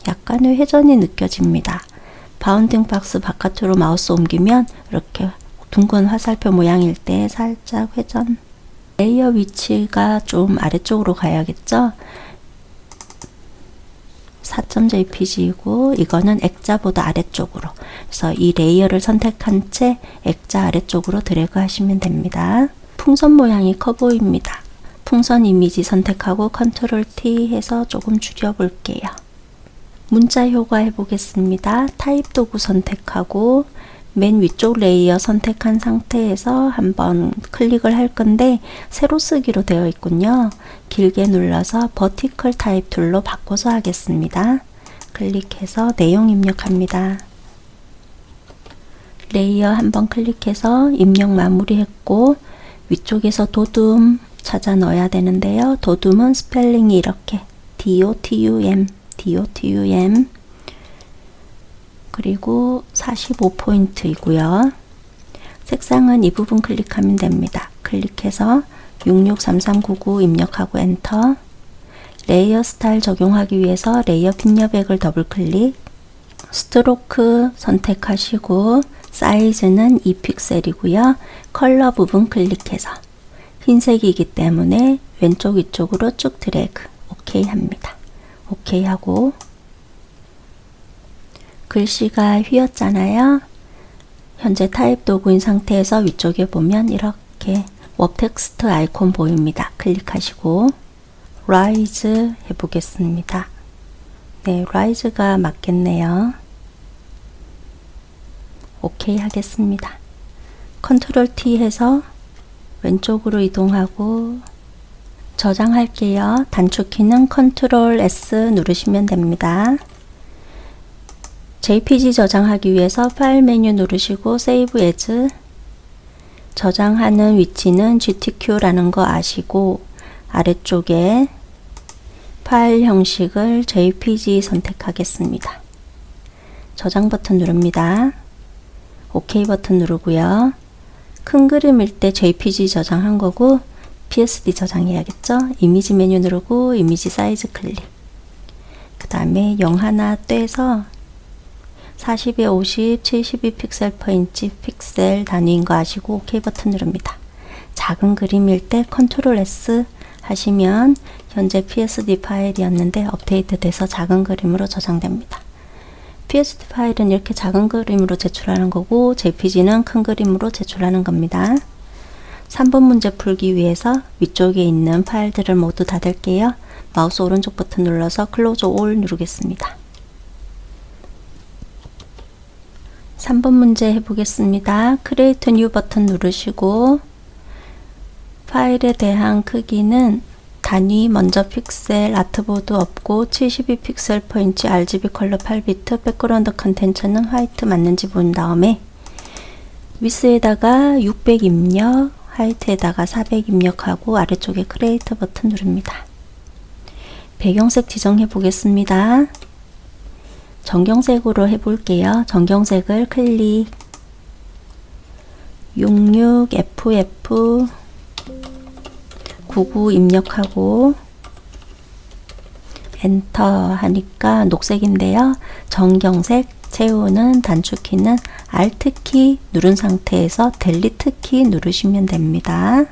약간의 회전이 느껴집니다. 바운딩 박스 바깥으로 마우스 옮기면 이렇게 둥근 화살표 모양일 때 살짝 회전. 레이어 위치가 좀 아래쪽으로 가야겠죠? 4.jpg이고 이거는 액자보다 아래쪽으로. 그래서 이 레이어를 선택한 채 액자 아래쪽으로 드래그 하시면 됩니다. 풍선 모양이 커 보입니다. 풍선 이미지 선택하고 Ctrl T 해서 조금 줄여 볼게요. 문자 효과 해보겠습니다. 타입 도구 선택하고 맨 위쪽 레이어 선택한 상태에서 한번 클릭을 할 건데 세로 쓰기로 되어 있군요. 길게 눌러서 버티컬 타입 툴로 바꿔서 하겠습니다. 클릭해서 내용 입력합니다. 레이어 한번 클릭해서 입력 마무리했고 위쪽에서 도둠 찾아 넣어야 되는데요. 도둠은 스펠링이 이렇게 DOTUM 그리고 45포인트이고요. 색상은 이 부분 클릭하면 됩니다. 클릭해서 663399 입력하고 엔터. 레이어 스타일 적용하기 위해서 레이어 빈 여백을 더블 클릭. 스트로크 선택하시고 사이즈는 2픽셀이고요. 컬러 부분 클릭해서 흰색이기 때문에 왼쪽 위쪽으로 쭉 드래그 OK 합니다. OK 하고 글씨가 휘었잖아요. 현재 타입 도구인 상태에서 위쪽에 보면 이렇게 웹 텍스트 아이콘 보입니다. 클릭하시고 라이즈 해보겠습니다. 네, 라이즈가 맞겠네요. OK 하겠습니다. 컨트롤 T 해서 왼쪽으로 이동하고 저장할게요. 단축키는 컨트롤 S 누르시면 됩니다. JPG 저장하기 위해서 파일 메뉴 누르시고 세이브 에즈, 저장하는 위치는 GTQ라는 거 아시고 아래쪽에 파일 형식을 JPG 선택하겠습니다. 저장 버튼 누릅니다. OK 버튼 누르고요. 큰 그림일 때 JPG 저장한 거고 PSD 저장해야겠죠. 이미지 메뉴 누르고 이미지 사이즈 클릭. 그 다음에 0 하나 떼서 40에 50, 72픽셀 per 인치 픽셀 단위인 거 아시고 OK 버튼 누릅니다. 작은 그림일 때 컨트롤 S 하시면 현재 PSD 파일이었는데 업데이트 돼서 작은 그림으로 저장됩니다. PSD 파일은 이렇게 작은 그림으로 제출하는 거고 JPG는 큰 그림으로 제출하는 겁니다. 3번 문제 풀기 위해서 위쪽에 있는 파일들을 모두 닫을게요. 마우스 오른쪽 버튼 눌러서 클로즈 올 누르겠습니다. 3번 문제 해보겠습니다. 크리에이트 뉴 버튼 누르시고 파일에 대한 크기는 단위 먼저 픽셀, 아트보드 없고 72픽셀 per 인치 RGB 컬러 8비트, 백그라운드 컨텐츠는 화이트 맞는지 본 다음에 위스에다가 600 입력, 하이트에다가 400 입력하고 아래쪽에 크리에이트 버튼 누릅니다. 배경색 지정해 보겠습니다. 정경색으로 해볼게요. 정경색을 클릭 66FF 99 입력하고 엔터 하니까 녹색인데요. 정경색 채우는 단축키는 Alt키 누른 상태에서 델리트키 누르시면 됩니다.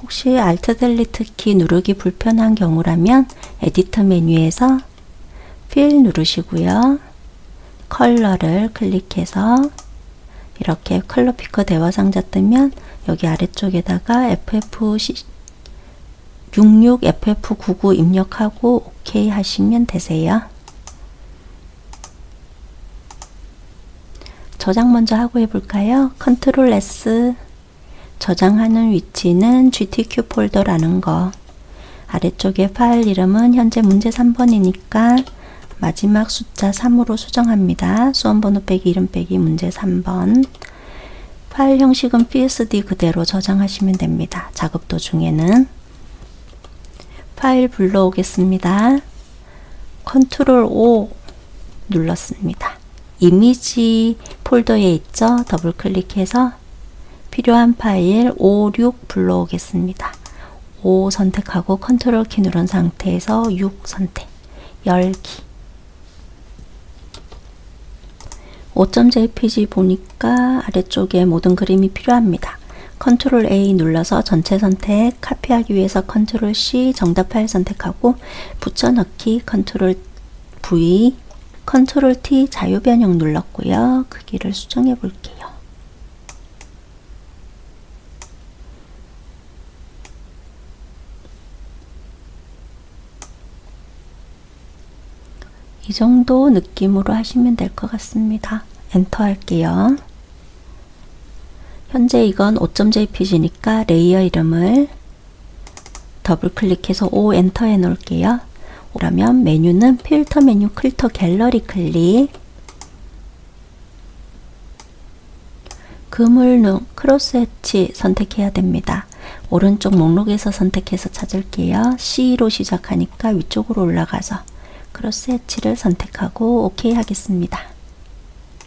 혹시 Alt 델리트 키 누르기 불편한 경우라면 에디터 메뉴에서 필 누르시고요. 컬러를 클릭해서 이렇게 컬러 피커 대화 상자 뜨면 여기 아래쪽에다가 FF66 FF99 입력하고 OK 하시면 되세요. 저장 먼저 하고 해볼까요? 컨트롤 S, 저장하는 위치는 GTQ 폴더라는 거, 아래쪽에 파일 이름은 현재 문제 3번이니까 마지막 숫자 3으로 수정합니다. 수험번호 빼기 이름 빼기 문제 3번. 파일 형식은 PSD 그대로 저장하시면 됩니다. 작업 도중에는. 파일 불러오겠습니다. 컨트롤 O 눌렀습니다. 이미지 폴더에 있죠? 더블 클릭해서 필요한 파일 56 불러오겠습니다. 5 선택하고 컨트롤 키 누른 상태에서 6 선택, 열기. 5.jpg 보니까 아래쪽에 모든 그림이 필요합니다. 컨트롤 A 눌러서 전체 선택, 카피하기 위해서 컨트롤 C, 정답 파일 선택하고 붙여넣기 컨트롤 V, 컨트롤 T 자유 변형 눌렀고요. 크기를 수정해 볼게요. 이 정도 느낌으로 하시면 될 것 같습니다. 엔터 할게요. 현재 이건 5.jpg니까 레이어 이름을 더블 클릭해서 O 엔터 해 놓을게요. 그러면 메뉴는 필터 메뉴 클터 갤러리 클릭, 그물눈 크로스 해치 선택해야 됩니다. 오른쪽 목록에서 선택해서 찾을게요. C로 시작하니까 위쪽으로 올라가서 크로스 해치를 선택하고 OK 하겠습니다.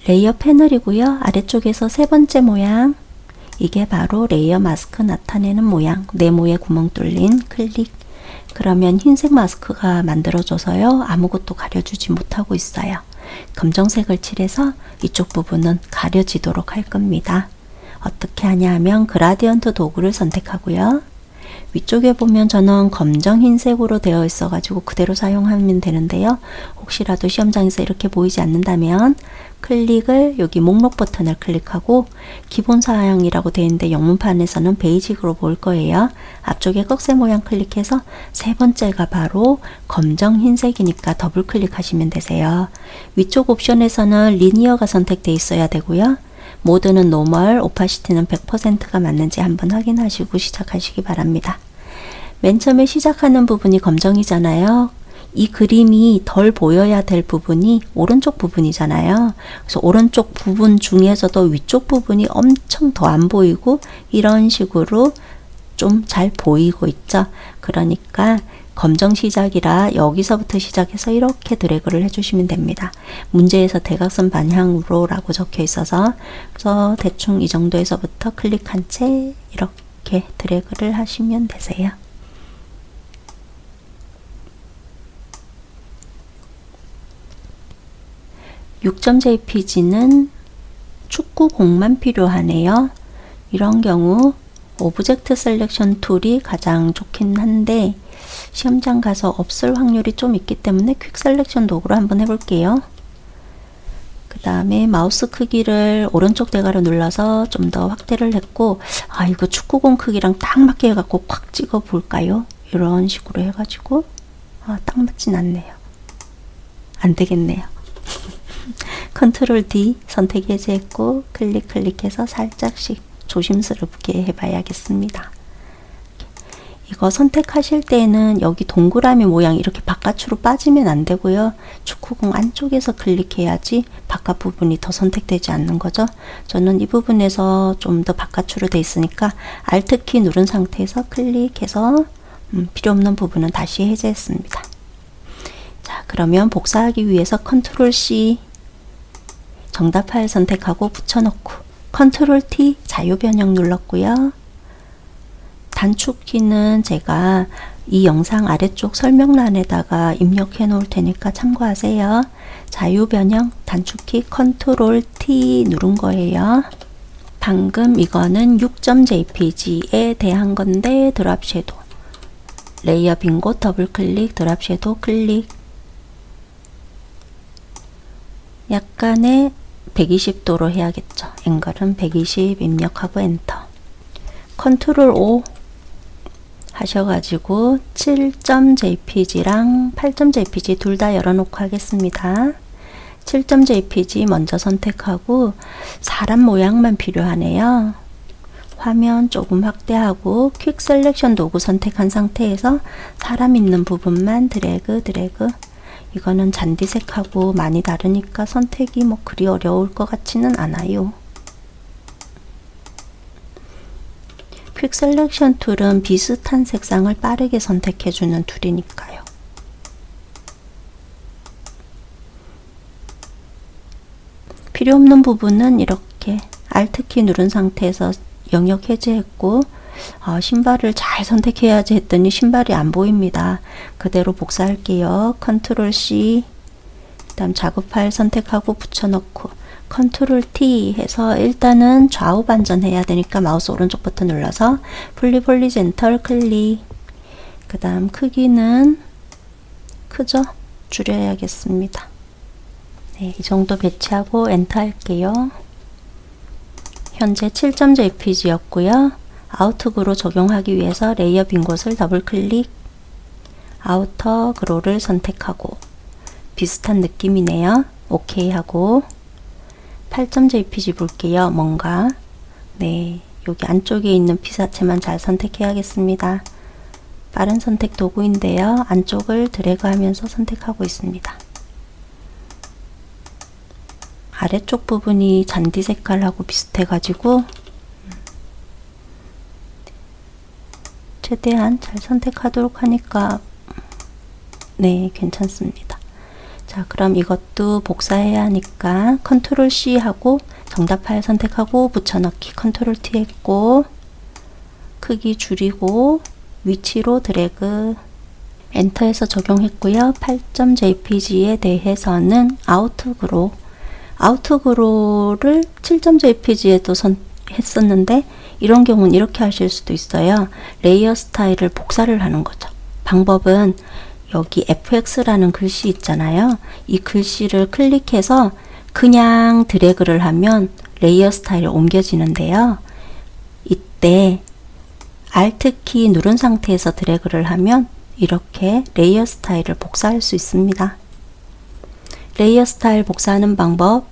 레이어 패널이고요. 아래쪽에서 세 번째 모양, 이게 바로 레이어 마스크 나타내는 모양, 네모에 구멍 뚫린 클릭, 그러면 흰색 마스크가 만들어져서요. 아무것도 가려주지 못하고 있어요. 검정색을 칠해서 이쪽 부분은 가려지도록 할 겁니다. 어떻게 하냐 하면 그라디언트 도구를 선택하고요. 위쪽에 보면 저는 검정 흰색으로 되어 있어 가지고 그대로 사용하면 되는데요. 혹시라도 시험장에서 이렇게 보이지 않는다면 클릭을 여기 목록 버튼을 클릭하고 기본 사양이라고 되어 있는데 영문판에서는 베이직으로 볼 거예요. 앞쪽에 꺽쇠 모양 클릭해서 세 번째가 바로 검정 흰색이니까 더블 클릭하시면 되세요. 위쪽 옵션에서는 리니어가 선택되어 있어야 되고요. 모드는 노멀, 오파시티는 100%가 맞는지 한번 확인하시고 시작하시기 바랍니다. 맨 처음에 시작하는 부분이 검정이잖아요. 이 그림이 덜 보여야 될 부분이 오른쪽 부분이잖아요. 그래서 오른쪽 부분 중에서도 위쪽 부분이 엄청 더 안 보이고 이런 식으로 좀 잘 보이고 있죠. 그러니까 검정 시작이라 여기서부터 시작해서 이렇게 드래그를 해주시면 됩니다. 문제에서 대각선 방향으로 라고 적혀 있어서 그래서 대충 이 정도에서부터 클릭한 채 이렇게 드래그를 하시면 되세요. .jpg는 축구공만 필요하네요. 이런 경우 오브젝트 셀렉션 툴이 가장 좋긴 한데 시험장 가서 없을 확률이 좀 있기 때문에 퀵 셀렉션 도구로 한번 해볼게요. 그 다음에 마우스 크기를 오른쪽 대괄호 눌러서 좀 더 확대를 했고, 이거 축구공 크기랑 딱 맞게 해갖고 콱 찍어 볼까요? 이런 식으로 해가지고 딱 맞진 않네요. 안 되겠네요. 컨트롤 D 선택 해제했고 클릭해서 살짝씩 조심스럽게 해봐야겠습니다. 이거 선택하실 때는 여기 동그라미 모양 이렇게 바깥으로 빠지면 안 되고요. 축구공 안쪽에서 클릭해야지 바깥 부분이 더 선택되지 않는 거죠. 저는 이 부분에서 좀 더 바깥으로 돼 있으니까 Alt 키 누른 상태에서 클릭해서 필요 없는 부분은 다시 해제했습니다. 자, 그러면 복사하기 위해서 컨트롤 C 정답 파일 선택하고 붙여넣고 컨트롤 T 자유 변형 눌렀고요. 단축키는 제가 이 영상 아래쪽 설명란에다가 입력해 놓을 테니까 참고하세요. 자유 변형 단축키 컨트롤 T 누른 거예요. 방금 이거는 6.jpg에 대한 건데 드랍 섀도우 레이어 빈 곳 더블 클릭 드랍 섀도우 클릭 약간의 120도로 해야겠죠. 앵글은 120 입력하고 엔터 컨트롤 O 하셔가지고 7.jpg랑 8.jpg 둘 다 열어놓고 하겠습니다. 7.jpg 먼저 선택하고 사람 모양만 필요하네요. 화면 조금 확대하고 퀵 셀렉션 도구 선택한 상태에서 사람 있는 부분만 드래그 이거는 잔디색하고 많이 다르니까 선택이 뭐 그리 어려울 것 같지는 않아요. 퀵 셀렉션 툴은 비슷한 색상을 빠르게 선택해주는 툴이니까요. 필요 없는 부분은 이렇게 Alt 키 누른 상태에서 영역 해제했고 신발을 잘 선택해야지 했더니 신발이 안 보입니다. 그대로 복사할게요. 컨트롤 C 그 다음 작업 파일 선택하고 붙여넣고 컨트롤 T 해서 일단은 좌우 반전해야 되니까 마우스 오른쪽 버튼 눌러서 플립 홀리젠털 클릭 그 다음 크기는 크죠? 줄여야겠습니다. 네, 이 정도 배치하고 엔터 할게요. 현재 7.jpg 였고요. 아우트그로 적용하기 위해서 레이어 빈 곳을 더블 클릭 아우터 그로를 선택하고 비슷한 느낌이네요. 오케이 하고 8.jpg 볼게요. 뭔가 네, 여기 안쪽에 있는 피사체만 잘 선택해야겠습니다. 빠른 선택 도구인데요. 안쪽을 드래그 하면서 선택하고 있습니다. 아래쪽 부분이 잔디 색깔하고 비슷해 가지고 최대한 잘 선택하도록 하니까 네, 괜찮습니다. 자, 그럼 이것도 복사해야 하니까 컨트롤 C 하고 정답 파일 선택하고 붙여넣기 컨트롤 T 했고 크기 줄이고 위치로 드래그 엔터해서 적용했고요. 8.jpg에 대해서는 아우트그로를 7.jpg에도 했었는데 이런 경우는 이렇게 하실 수도 있어요. 레이어 스타일을 복사를 하는 거죠. 방법은 여기 fx라는 글씨 있잖아요. 이 글씨를 클릭해서 그냥 드래그를 하면 레이어 스타일이 옮겨지는데요. 이때 Alt키 누른 상태에서 드래그를 하면 이렇게 레이어 스타일을 복사할 수 있습니다. 레이어 스타일 복사하는 방법,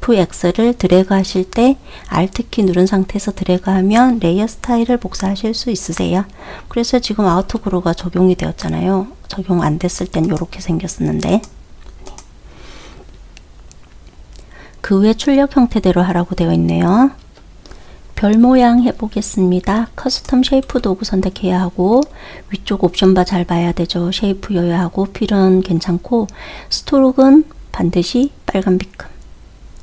FX를 드래그 하실 때 Alt키 누른 상태에서 드래그 하면 레이어 스타일을 복사하실 수 있으세요. 그래서 지금 아우트그로가 적용이 되었잖아요. 적용 안 됐을 땐 이렇게 생겼었는데 그 외 출력 형태대로 하라고 되어 있네요. 별 모양 해보겠습니다. 커스텀 쉐이프 도구 선택해야 하고 위쪽 옵션바 잘 봐야 되죠. 쉐이프 여야하고 필은 괜찮고 스트로크는 반드시 빨간 비금.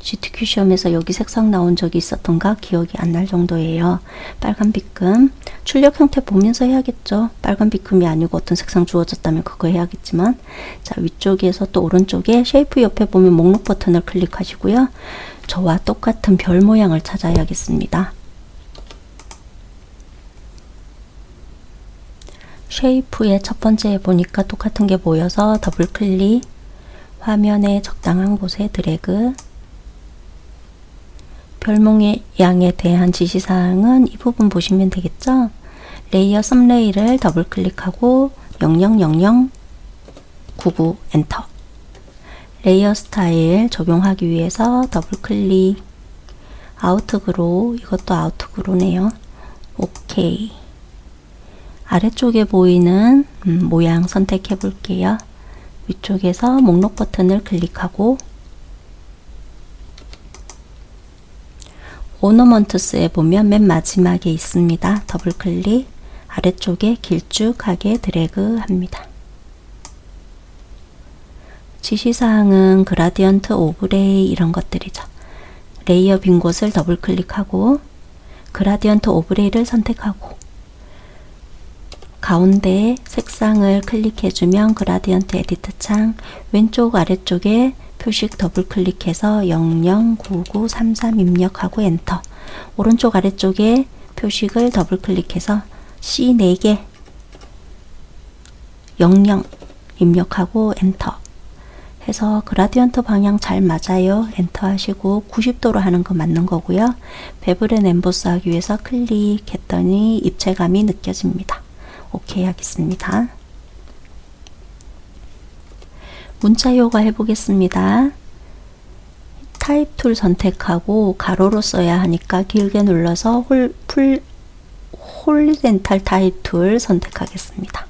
GTQ 시험에서 여기 색상 나온 적이 있었던가 기억이 안 날 정도예요. 빨간 비금. 출력 형태 보면서 해야겠죠. 빨간 비금이 아니고 어떤 색상 주어졌다면 그거 해야겠지만 자 위쪽에서 또 오른쪽에 쉐이프 옆에 보면 목록 버튼을 클릭하시고요. 저와 똑같은 별 모양을 찾아야겠습니다. 쉐이프의 첫 번째에 보니까 똑같은 게 보여서 더블 클릭, 화면의 적당한 곳에 드래그. 별 모양에 대한 지시사항은 이 부분 보시면 되겠죠. 레이어 썸레일을 더블 클릭하고 000099 엔터. 레이어 스타일 적용하기 위해서 더블 클릭, 아우트그로, 이것도 아우트그로네요. 오케이. 아래쪽에 보이는 모양 선택해 볼게요. 위쪽에서 목록 버튼을 클릭하고 오너먼트스에 보면 맨 마지막에 있습니다. 더블 클릭, 아래쪽에 길쭉하게 드래그 합니다. 지시사항은 그라디언트 오브레이 이런 것들이죠. 레이어 빈 곳을 더블 클릭하고 그라디언트 오브레이를 선택하고 가운데 색상을 클릭해주면 그라디언트 에디트 창 왼쪽 아래쪽에 표식 더블 클릭해서 009933 입력하고 엔터. 오른쪽 아래쪽에 표식을 더블 클릭해서 C 4개 00 입력하고 엔터 해서 그라디언트 방향 잘 맞아요. 엔터 하시고 90도로 하는 거 맞는 거고요. 베블엔 엠보스 하기 위해서 클릭했더니 입체감이 느껴집니다. 오케이 하겠습니다. 문자 효과 해보겠습니다. 타입 툴 선택하고 가로로 써야 하니까 길게 눌러서 홀리젠탈 타입 툴 선택하겠습니다.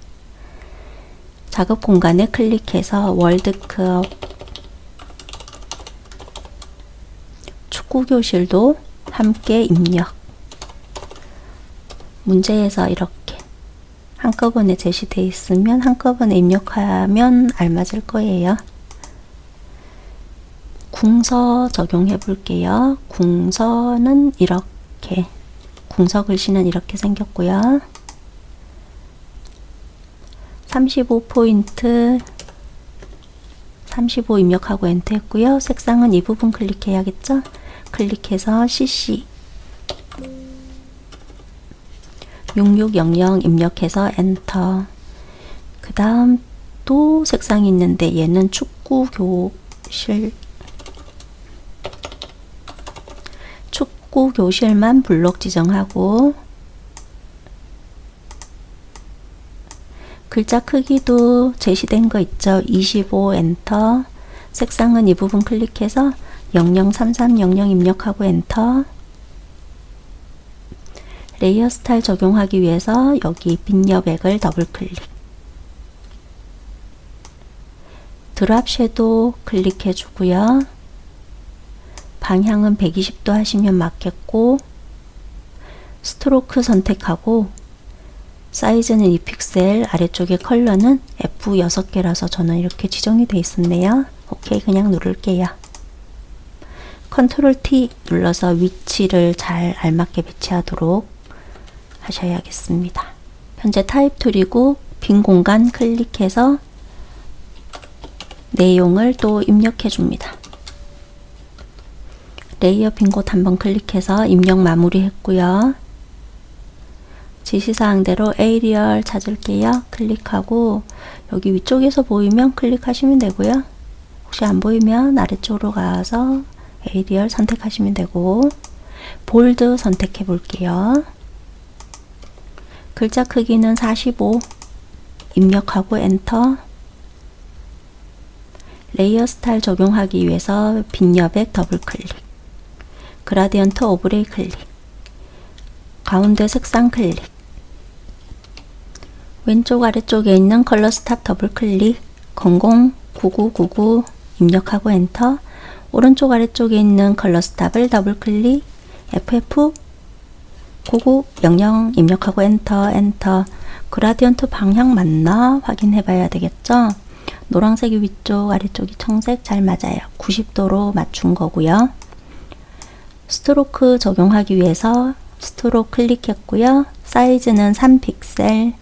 작업 공간에 클릭해서 월드컵 축구교실도 함께 입력. 문제에서 이렇게 한꺼번에 제시되어 있으면 한꺼번에 입력하면 알맞을 거예요. 궁서 적용해 볼게요. 궁서는 이렇게, 궁서 글씨는 이렇게 생겼고요. 35포인트 35 입력하고 엔터 했고요. 색상은 이 부분 클릭해야겠죠? 클릭해서 CC 6600 입력해서 엔터. 그 다음 또 색상이 있는데 얘는 축구교실만 블록 지정하고 글자 크기도 제시된 거 있죠. 25 엔터. 색상은 이 부분 클릭해서 003300 입력하고 엔터. 레이어 스타일 적용하기 위해서 여기 빈 여백을 더블 클릭. 드랍 섀도우 클릭해 주고요. 방향은 120도 하시면 맞겠고 스트로크 선택하고 사이즈는 2픽셀, 아래쪽에 컬러는 F6개라서 저는 이렇게 지정이 되어 있었네요. 오케이 그냥 누를게요. 컨트롤 T 눌러서 위치를 잘 알맞게 배치하도록 하셔야겠습니다. 현재 타입 툴이고 빈 공간 클릭해서 내용을 또 입력해 줍니다. 레이어 빈 곳 한번 클릭해서 입력 마무리 했고요. 지시사항대로 에이리얼 찾을게요. 클릭하고 여기 위쪽에서 보이면 클릭하시면 되고요. 혹시 안 보이면 아래쪽으로 가서 에이리얼 선택하시면 되고 볼드 선택해 볼게요. 글자 크기는 45 입력하고 엔터. 레이어 스타일 적용하기 위해서 빈 여백 더블 클릭, 그라디언트 오브레이 클릭, 가운데 색상 클릭, 왼쪽 아래쪽에 있는 컬러 스탑 더블 클릭, 009999 입력하고 엔터. 오른쪽 아래쪽에 있는 컬러 스탑을 더블 클릭, FF9900 입력하고 엔터. 그라디언트 방향 맞나 확인해 봐야 되겠죠. 노란색이 위쪽, 아래쪽이 청색 잘 맞아요. 90도로 맞춘 거고요. 스트로크 적용하기 위해서 스트로크 클릭했고요. 사이즈는 3픽셀,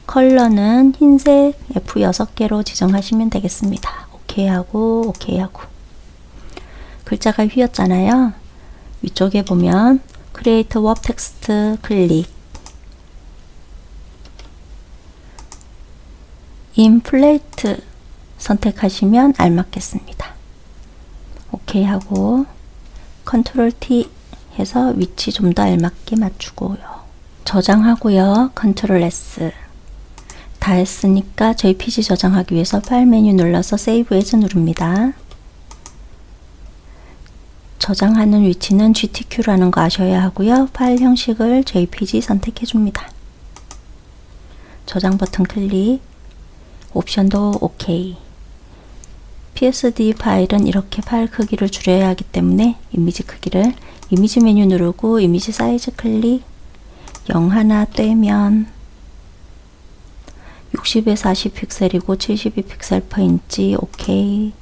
컬러는 흰색 F6개로 지정하시면 되겠습니다. 오케이 하고 글자가 휘었잖아요. 위쪽에 보면 크리에이트 웹 텍스트 클릭, 인플레이트 선택하시면 알맞겠습니다. 오케이 하고 컨트롤 T 해서 위치 좀 더 알맞게 맞추고요. 저장하고요. 컨트롤 S. 다 했으니까 JPG 저장하기 위해서 파일 메뉴 눌러서 세이브 에즈 누릅니다. 저장하는 위치는 GTQ라는 거 아셔야 하고요. 파일 형식을 JPG 선택해 줍니다. 저장 버튼 클릭, 옵션도 OK. PSD 파일은 이렇게 파일 크기를 줄여야 하기 때문에 이미지 크기를 이미지 메뉴 누르고 이미지 사이즈 클릭, 0 하나 떼면 60에 40 픽셀이고 72 픽셀 per 인치. OK.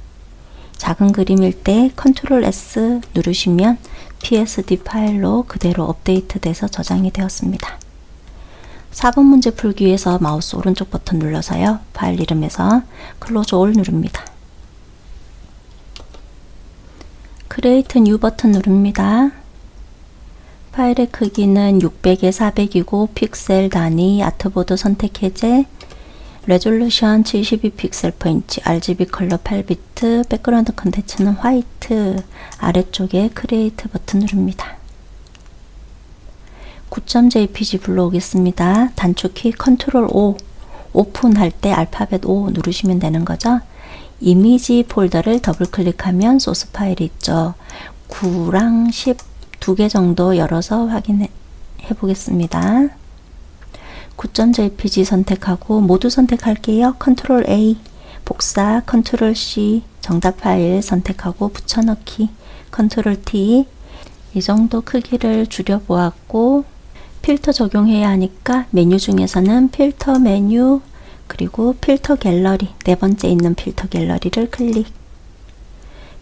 작은 그림일 때 컨트롤 S 누르시면 PSD 파일로 그대로 업데이트 돼서 저장이 되었습니다. 4번 문제 풀기 위해서 마우스 오른쪽 버튼 눌러서요. 파일 이름에서 클로즈 올 누릅니다. 크리에이트 뉴 버튼 누릅니다. 파일의 크기는 600에 400이고 픽셀 단위 아트보드 선택 해제, 레졸루션 72 픽셀 per 인치, RGB 컬러 8비트, 백그라운드 컨텐츠는 화이트. 아래쪽에 크리에이트 버튼 누릅니다. 9.jpg 불러오겠습니다. 단축키 컨트롤 O, 오픈할 때 알파벳 O 누르시면 되는 거죠. 이미지 폴더를 더블 클릭하면 소스 파일이 있죠. 9랑 10 두 개 정도 열어서 확인해 보겠습니다. 9.jpg 선택하고 모두 선택할게요. 컨트롤 A, 복사, 컨트롤 C, 정답 파일 선택하고 붙여넣기, 컨트롤 T. 이 정도 크기를 줄여 보았고, 필터 적용해야 하니까 메뉴 중에서는 필터 메뉴, 그리고 필터 갤러리, 네 번째 있는 필터 갤러리를 클릭.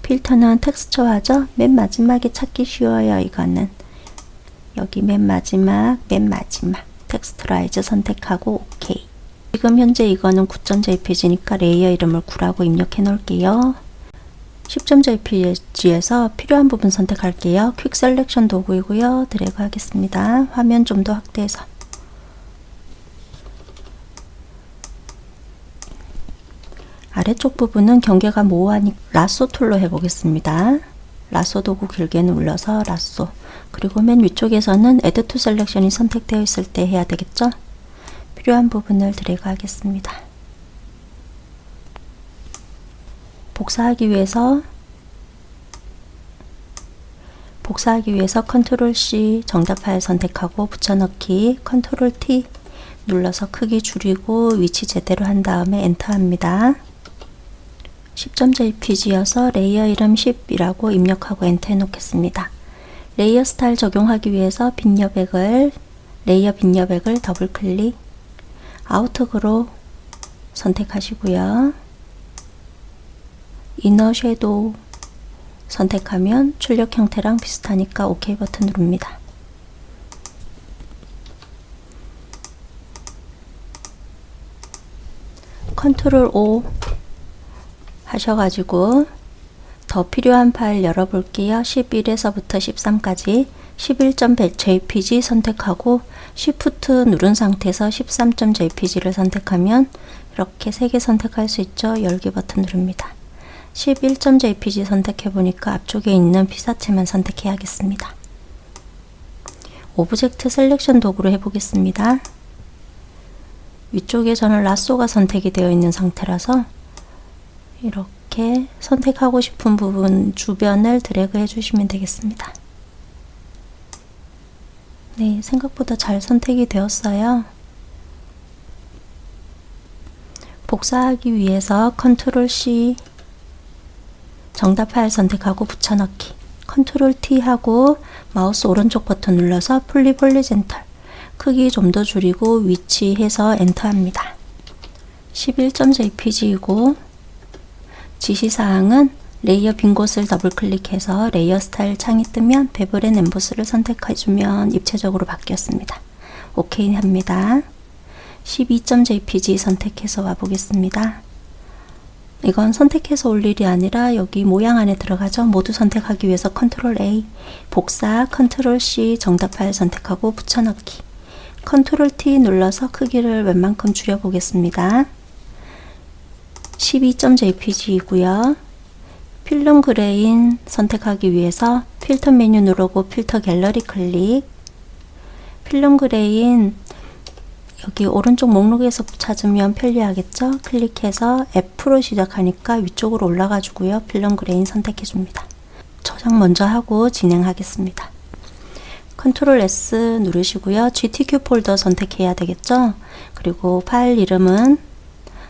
필터는 텍스처화죠. 맨 마지막에 찾기 쉬워요. 이거는 여기 맨 마지막 텍스트라이즈 선택하고 OK. 지금 현재 이거는 9.jpg니까 레이어 이름을 9라고 입력해 놓을게요. 10.jpg에서 필요한 부분 선택할게요. 퀵 셀렉션 도구이고요. 드래그 하겠습니다. 화면 좀 더 확대해서. 아래쪽 부분은 경계가 모호하니 라쏘 툴로 해보겠습니다. 라쏘 도구 길게 눌러서 라쏘. 그리고 맨 위쪽에서는 Add to Selection이 선택되어 있을 때 해야 되겠죠? 필요한 부분을 드래그 하겠습니다. 복사하기 위해서 컨트롤 C, 정답 파일 선택하고 붙여넣기, 컨트롤 T 눌러서 크기 줄이고 위치 제대로 한 다음에 엔터 합니다. 10.jpg여서 레이어 이름 10이라고 입력하고 엔터 해 놓겠습니다. 레이어 스타일 적용하기 위해서 레이어 빈 여백을 더블 클릭, 아우트그로 선택하시고요. 이너 섀도우 선택하면 출력 형태랑 비슷하니까 OK 버튼 누릅니다. 컨트롤 O 하셔가지고 더 필요한 파일 열어볼게요. 11에서부터 13까지 11.jpg 선택하고 Shift 누른 상태에서 13.jpg를 선택하면 이렇게 3개 선택할 수 있죠. 열기 버튼 누릅니다. 11.jpg 선택해보니까 앞쪽에 있는 피사체만 선택해야겠습니다. 오브젝트 셀렉션 도구로 해보겠습니다. 위쪽에 저는 라쏘가 선택이 되어 있는 상태라서 이렇게 선택하고 싶은 부분 주변을 드래그 해주시면 되겠습니다. 네, 생각보다 잘 선택이 되었어요. 복사하기 위해서 컨트롤 C 정답 파일 선택하고 붙여넣기, 컨트롤 T 하고 마우스 오른쪽 버튼 눌러서 플립 홀리젠털 크기 좀 더 줄이고 위치해서 엔터 합니다. 11.jpg이고 지시사항은 레이어 빈 곳을 더블 클릭해서 레이어 스타일 창이 뜨면 베블 앤 엠보스를 선택해주면 입체적으로 바뀌었습니다. OK 합니다. 12.jpg 선택해서 와보겠습니다. 이건 선택해서 올 일이 아니라 여기 모양 안에 들어가죠. 모두 선택하기 위해서 컨트롤 A, 복사, 컨트롤 C 정답 파일 선택하고 붙여넣기, 컨트롤 T 눌러서 크기를 웬만큼 줄여보겠습니다. 12.jpg이고요. 필름 그레인 선택하기 위해서 필터 메뉴 누르고 필터 갤러리 클릭, 필름 그레인 여기 오른쪽 목록에서 찾으면 편리하겠죠? 클릭해서 F로 시작하니까 위쪽으로 올라가 주고요. 필름 그레인 선택해 줍니다. 저장 먼저 하고 진행하겠습니다. 컨트롤 S 누르시고요. GTQ 폴더 선택해야 되겠죠? 그리고 파일 이름은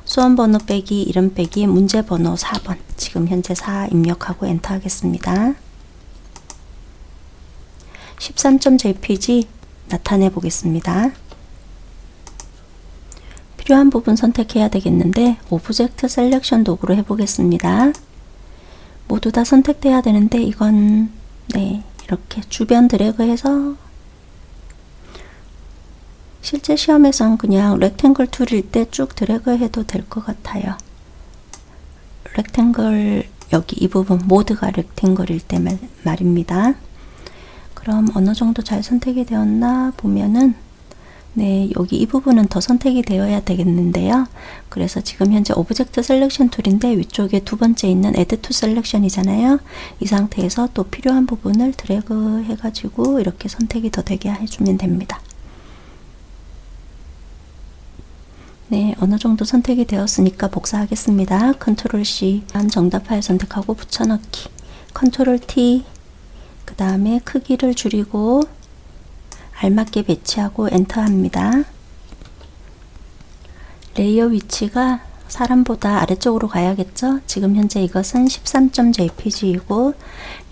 수험번호 빼기 이름 빼기 문제번호 4번, 지금 현재 4 입력하고 엔터 하겠습니다. 13.jpg 나타내 보겠습니다. 필요한 부분 선택해야 되겠는데 오브젝트 셀렉션 도구로 해보겠습니다. 모두 다 선택돼야 되는데 이건 네, 이렇게 주변 드래그해서 실제 시험에선 그냥 렉탱글 툴일 때 쭉 드래그 해도 될 것 같아요. 렉탱글 여기 이 부분 모드가 렉탱글일 때 말입니다. 그럼 어느 정도 잘 선택이 되었나 보면은 네, 여기 이 부분은 더 선택이 되어야 되겠는데요. 그래서 지금 현재 오브젝트 셀렉션 툴인데 위쪽에 두 번째 있는 Add to Selection이잖아요. 이 상태에서 또 필요한 부분을 드래그 해가지고 이렇게 선택이 더 되게 해주면 됩니다. 네, 어느 정도 선택이 되었으니까 복사하겠습니다. 컨트롤 C, 정답 파일 선택하고 붙여넣기, 컨트롤 T, 그 다음에 크기를 줄이고 알맞게 배치하고 엔터 합니다. 레이어 위치가 사람보다 아래쪽으로 가야겠죠? 지금 현재 이것은 13.jpg이고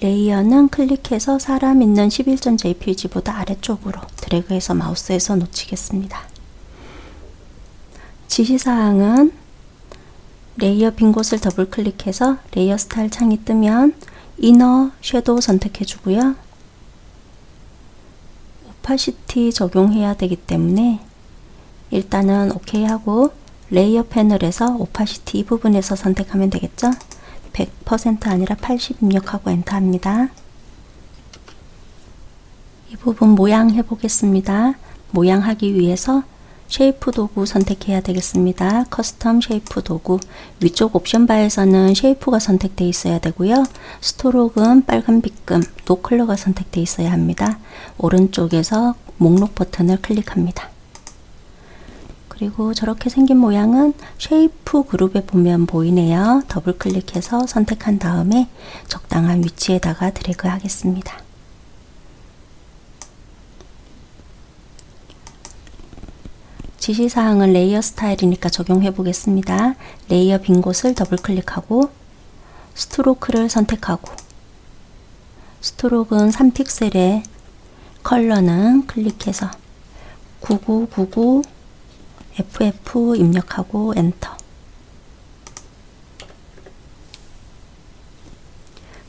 레이어는 클릭해서 사람 있는 11.jpg보다 아래쪽으로 드래그해서 마우스에서 놓치겠습니다. 지시사항은 레이어 빈 곳을 더블 클릭해서 레이어 스타일 창이 뜨면 이너 섀도우 선택해 주고요. 오파시티 적용해야 되기 때문에 일단은 OK 하고 레이어 패널에서 오파시티 이 부분에서 선택하면 되겠죠? 100% 아니라 80 입력하고 엔터 합니다. 이 부분 모양 해보겠습니다. 모양 하기 위해서 쉐이프 도구 선택해야 되겠습니다. 커스텀 쉐이프 도구 위쪽 옵션 바에서는 쉐이프가 선택되어 있어야 되고요. 스트로크는 빨간 빛금 노 컬러가 선택되어 있어야 합니다. 오른쪽에서 목록 버튼을 클릭합니다. 그리고 저렇게 생긴 모양은 쉐이프 그룹에 보면 보이네요. 더블 클릭해서 선택한 다음에 적당한 위치에다가 드래그 하겠습니다. 지시사항은 레이어 스타일이니까 적용해 보겠습니다. 레이어 빈 곳을 더블 클릭하고 스트로크를 선택하고 스트로크는 3픽셀에 컬러는 클릭해서 9999 FF 입력하고 엔터.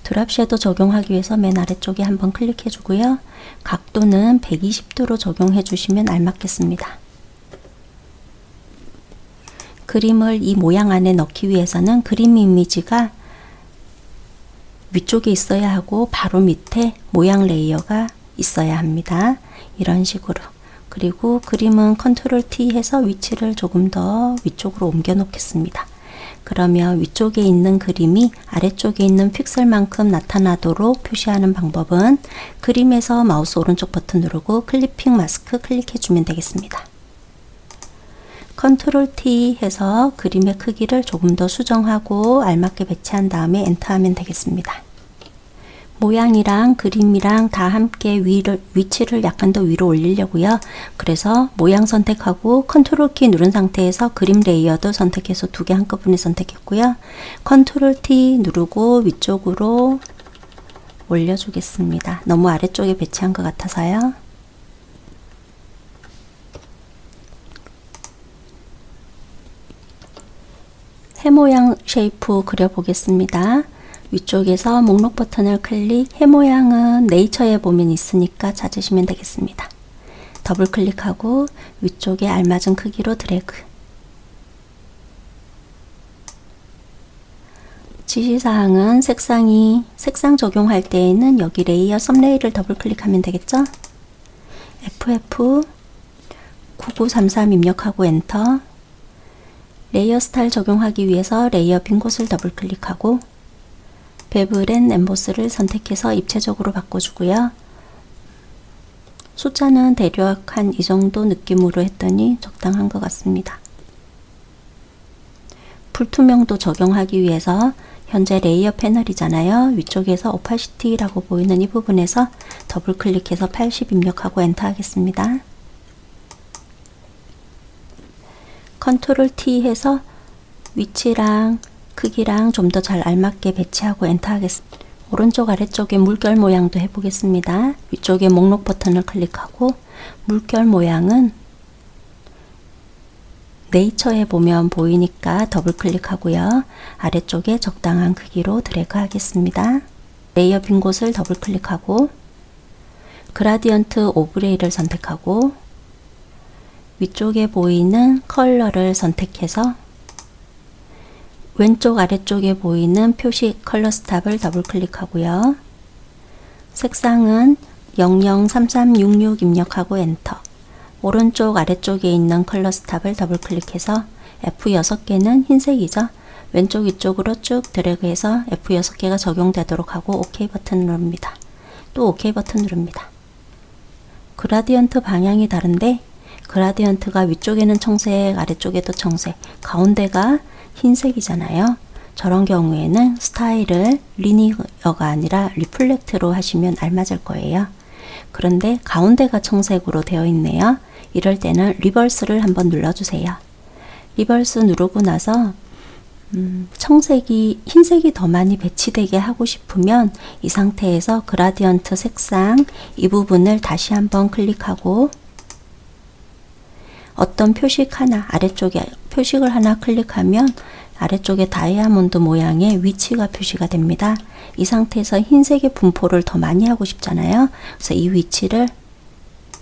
드랍 섀도우 적용하기 위해서 맨 아래쪽에 한번 클릭해 주고요. 각도는 120도로 적용해 주시면 알맞겠습니다. 그림을 이 모양 안에 넣기 위해서는 그림 이미지가 위쪽에 있어야 하고 바로 밑에 모양 레이어가 있어야 합니다. 이런 식으로. 그리고 그림은 컨트롤 T 해서 위치를 조금 더 위쪽으로 옮겨 놓겠습니다. 그러면 위쪽에 있는 그림이 아래쪽에 있는 픽셀만큼 나타나도록 표시하는 방법은 그림에서 마우스 오른쪽 버튼 누르고 클리핑 마스크 클릭해 주면 되겠습니다. 컨트롤 T 해서 그림의 크기를 조금 더 수정하고 알맞게 배치한 다음에 엔터하면 되겠습니다. 모양이랑 그림이랑 다 함께 위치를 약간 더 위로 올리려고요. 그래서 모양 선택하고 컨트롤 키 누른 상태에서 그림 레이어도 선택해서 두 개 한꺼번에 선택했고요. 컨트롤 T 누르고 위쪽으로 올려주겠습니다. 너무 아래쪽에 배치한 것 같아서요. 해 모양 쉐이프 그려보겠습니다. 위쪽에서 목록 버튼을 클릭, 해 모양은 네이처에 보면 있으니까 찾으시면 되겠습니다. 더블 클릭하고 위쪽에 알맞은 크기로 드래그. 지시사항은 색상 적용할 때에는 여기 레이어 썸네일을 더블 클릭하면 되겠죠? FF9933 입력하고 엔터. 레이어 스타일 적용하기 위해서 레이어 빈 곳을 더블 클릭하고 베블 앤 엠보스를 선택해서 입체적으로 바꿔주고요. 숫자는 대략 한 이 정도 느낌으로 했더니 적당한 것 같습니다. 불투명도 적용하기 위해서 현재 레이어 패널이잖아요. 위쪽에서 오파시티라고 보이는 이 부분에서 더블 클릭해서 80 입력하고 엔터 하겠습니다. 컨트롤 T 해서 위치랑 크기랑 좀 더 잘 알맞게 배치하고 엔터 하겠습니다. 오른쪽 아래쪽에 물결 모양도 해보겠습니다. 위쪽에 목록 버튼을 클릭하고 물결 모양은 네이처에 보면 보이니까 더블 클릭하고요. 아래쪽에 적당한 크기로 드래그 하겠습니다. 레이어 빈 곳을 더블 클릭하고 그라디언트 오브레이를 선택하고 위쪽에 보이는 컬러를 선택해서 왼쪽 아래쪽에 보이는 표시 컬러 스탑을 더블 클릭하고요. 색상은 003366 입력하고 엔터. 오른쪽 아래쪽에 있는 컬러 스탑을 더블 클릭해서 F6개는 흰색이죠. 왼쪽 위쪽으로 쭉 드래그해서 F6개가 적용되도록 하고 OK 버튼 누릅니다. 또 OK 버튼 누릅니다. 그라디언트 방향이 다른데 그라디언트가 위쪽에는 청색, 아래쪽에도 청색, 가운데가 흰색이잖아요. 저런 경우에는 스타일을 리니어가 아니라 리플렉트로 하시면 알맞을 거예요. 그런데 가운데가 청색으로 되어 있네요. 이럴 때는 리버스를 한번 눌러주세요. 리버스 누르고 나서 흰색이 더 많이 배치되게 하고 싶으면 이 상태에서 그라디언트 색상 이 부분을 다시 한번 클릭하고 어떤 아래쪽에 표식을 하나 클릭하면 아래쪽에 다이아몬드 모양의 위치가 표시가 됩니다. 이 상태에서 흰색의 분포를 더 많이 하고 싶잖아요. 그래서 이 위치를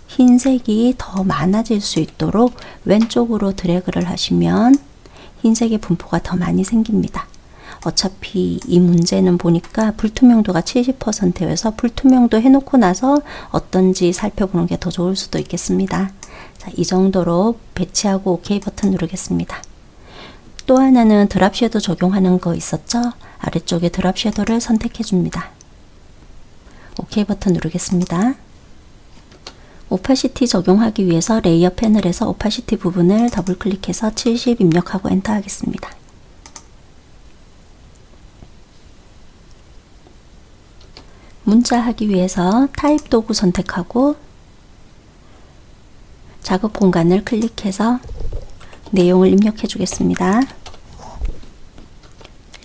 흰색이 더 많아질 수 있도록 왼쪽으로 드래그를 하시면 흰색의 분포가 더 많이 생깁니다. 어차피 이 문제는 보니까 불투명도가 70%여서 불투명도 해놓고 나서 어떤지 살펴보는 게 더 좋을 수도 있겠습니다. 자, 이 정도로 배치하고 OK 버튼 누르겠습니다. 또 하나는 드랍 섀도우 적용하는 거 있었죠? 아래쪽에 드랍 섀도우를 선택해 줍니다. OK 버튼 누르겠습니다. 오파시티 적용하기 위해서 레이어 패널에서 오파시티 부분을 더블 클릭해서 70 입력하고 엔터 하겠습니다. 문자 하기 위해서 타입 도구 선택하고 작업 공간을 클릭해서 내용을 입력해 주겠습니다.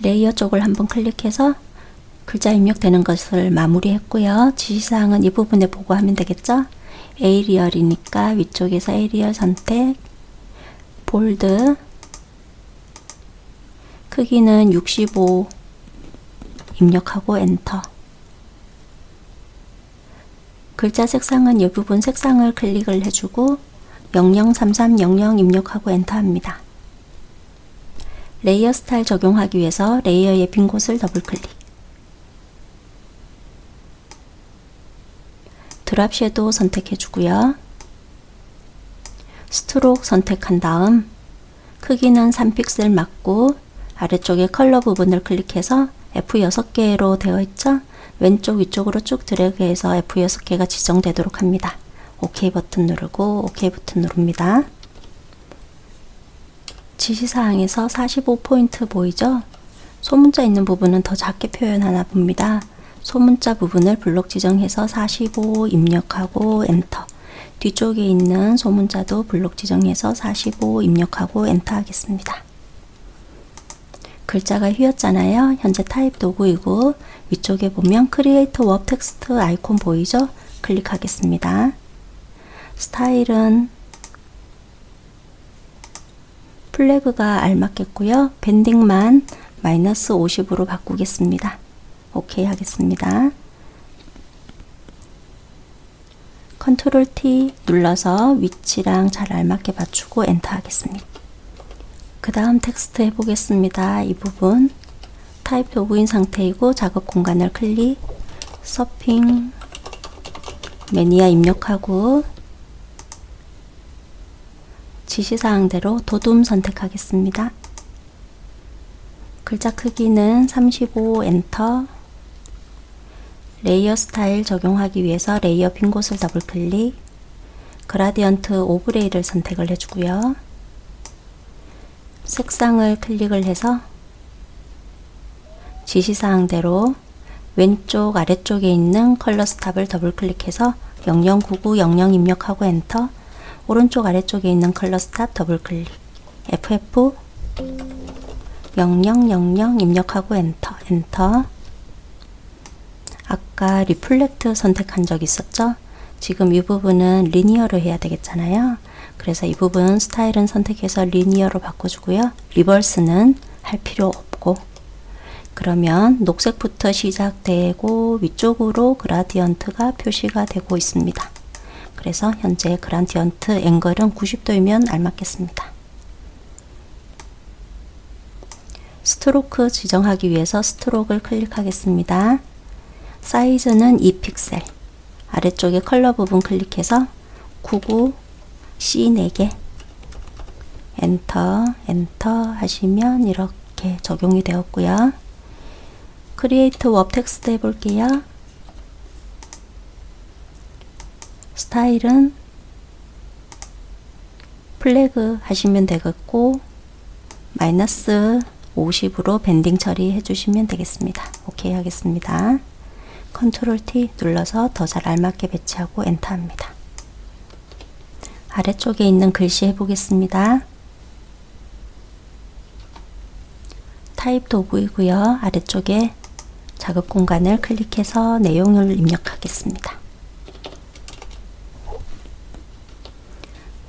레이어 쪽을 한번 클릭해서 글자 입력되는 것을 마무리했고요. 지시사항은 이 부분에 보고하면 되겠죠? 에이리얼이니까 위쪽에서 에이리얼 선택, 볼드, 크기는 65 입력하고 엔터. 글자 색상은 이 부분 색상을 클릭을 해주고 003300 입력하고 엔터 합니다. 레이어 스타일 적용하기 위해서 레이어의 빈 곳을 더블 클릭. 드랍 섀도우 선택해 주고요. 스트로크 선택한 다음 크기는 3픽셀 맞고 아래쪽에 컬러 부분을 클릭해서 F6개로 되어 있죠? 왼쪽 위쪽으로 쭉 드래그해서 F6개가 지정되도록 합니다. OK 버튼 누르고 OK 버튼 누릅니다. 지시사항에서 45포인트 보이죠? 소문자 있는 부분은 더 작게 표현하나 봅니다. 소문자 부분을 블록 지정해서 45 입력하고 엔터. 뒤쪽에 있는 소문자도 블록 지정해서 45 입력하고 엔터 하겠습니다. 글자가 휘었잖아요. 현재 타입 도구이고 위쪽에 보면 크리에이터 웹 텍스트 아이콘 보이죠? 클릭하겠습니다. 스타일은 플래그가 알맞겠고요. 밴딩만 마이너스 50으로 바꾸겠습니다. OK 하겠습니다. 컨트롤 T 눌러서 위치랑 잘 알맞게 맞추고 엔터 하겠습니다. 그 다음 텍스트 해보겠습니다. 이 부분 타입 도구인 상태이고 작업 공간을 클릭, 서핑, 매니아 입력하고 지시사항대로 도둠 선택하겠습니다. 글자 크기는 35 엔터. 레이어 스타일 적용하기 위해서 레이어 빈 곳을 더블 클릭, 그라디언트 오브레이를 선택을 해주고요. 색상을 클릭을 해서 지시사항대로 왼쪽 아래쪽에 있는 컬러 스탑을 더블 클릭해서 009900 입력하고 엔터. 오른쪽 아래쪽에 있는 컬러 스탑 더블 클릭, FF 0000 입력하고 엔터. 엔터. 아까 리플렉트 선택한 적 있었죠? 지금 이 부분은 리니어로 해야 되겠잖아요. 그래서 이 부분 스타일은 선택해서 리니어로 바꿔주고요. 리버스는 할 필요 없고, 그러면 녹색부터 시작되고 위쪽으로 그라디언트가 표시가 되고 있습니다. 그래서 현재 그라디언트 앵글은 90도이면 알맞겠습니다. 스트로크 지정하기 위해서 스트로크를 클릭하겠습니다. 사이즈는 2픽셀. 아래쪽에 컬러 부분 클릭해서 99 C 4개 엔터 엔터 하시면 이렇게 적용이 되었고요. 크리에이트 웹 텍스트 해볼게요. 스타일은 플래그 하시면 되겠고 마이너스 50으로 밴딩 처리해 주시면 되겠습니다. OK 하겠습니다. 컨트롤 T 눌러서 더 잘 알맞게 배치하고 엔터 합니다. 아래쪽에 있는 글씨 해보겠습니다. 타입 도구이고요. 아래쪽에 작업 공간을 클릭해서 내용을 입력하겠습니다.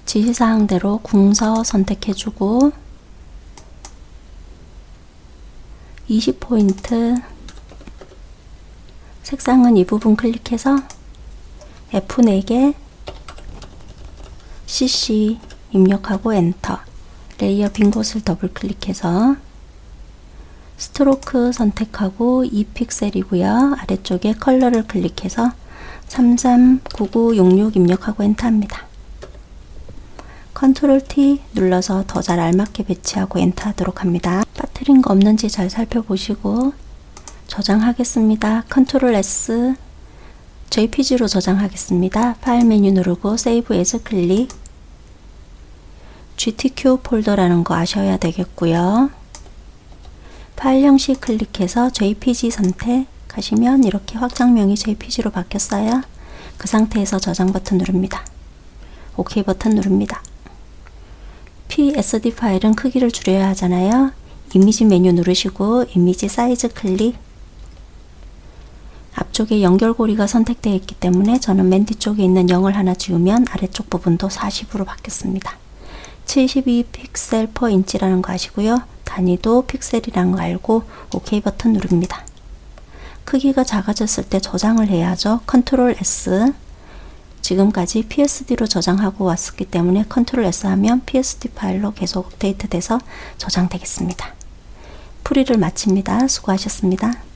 지시사항대로 궁서 선택해주고 20포인트 색상은 이 부분 클릭해서 F4개 CC 입력하고 엔터. 레이어 빈 곳을 더블 클릭해서 스트로크 선택하고 2픽셀이고요. 아래쪽에 컬러를 클릭해서 339966 입력하고 엔터 합니다. 컨트롤 T 눌러서 더 잘 알맞게 배치하고 엔터 하도록 합니다. 빠뜨린 거 없는지 잘 살펴보시고 저장하겠습니다. 컨트롤 S JPG로 저장하겠습니다. 파일 메뉴 누르고 세이브 에즈 클릭. GTQ 폴더라는 거 아셔야 되겠고요. 파일 형식 클릭해서 JPG 선택하시면 이렇게 확장명이 JPG로 바뀌었어요. 그 상태에서 저장 버튼 누릅니다. OK 버튼 누릅니다. PSD 파일은 크기를 줄여야 하잖아요. 이미지 메뉴 누르시고 이미지 사이즈 클릭. 앞쪽에 연결고리가 선택되어 있기 때문에 저는 맨 뒤쪽에 있는 0을 하나 지우면 아래쪽 부분도 40으로 바뀌었습니다. 72 픽셀 퍼 인치라는 거 아시고요. 단위도 픽셀이라는 거 알고 OK 버튼 누릅니다. 크기가 작아졌을 때 저장을 해야죠. 컨트롤 S. 지금까지 PSD로 저장하고 왔기 때문에 컨트롤 S 하면 PSD 파일로 계속 업데이트 돼서 저장되겠습니다. 풀이를 마칩니다. 수고하셨습니다.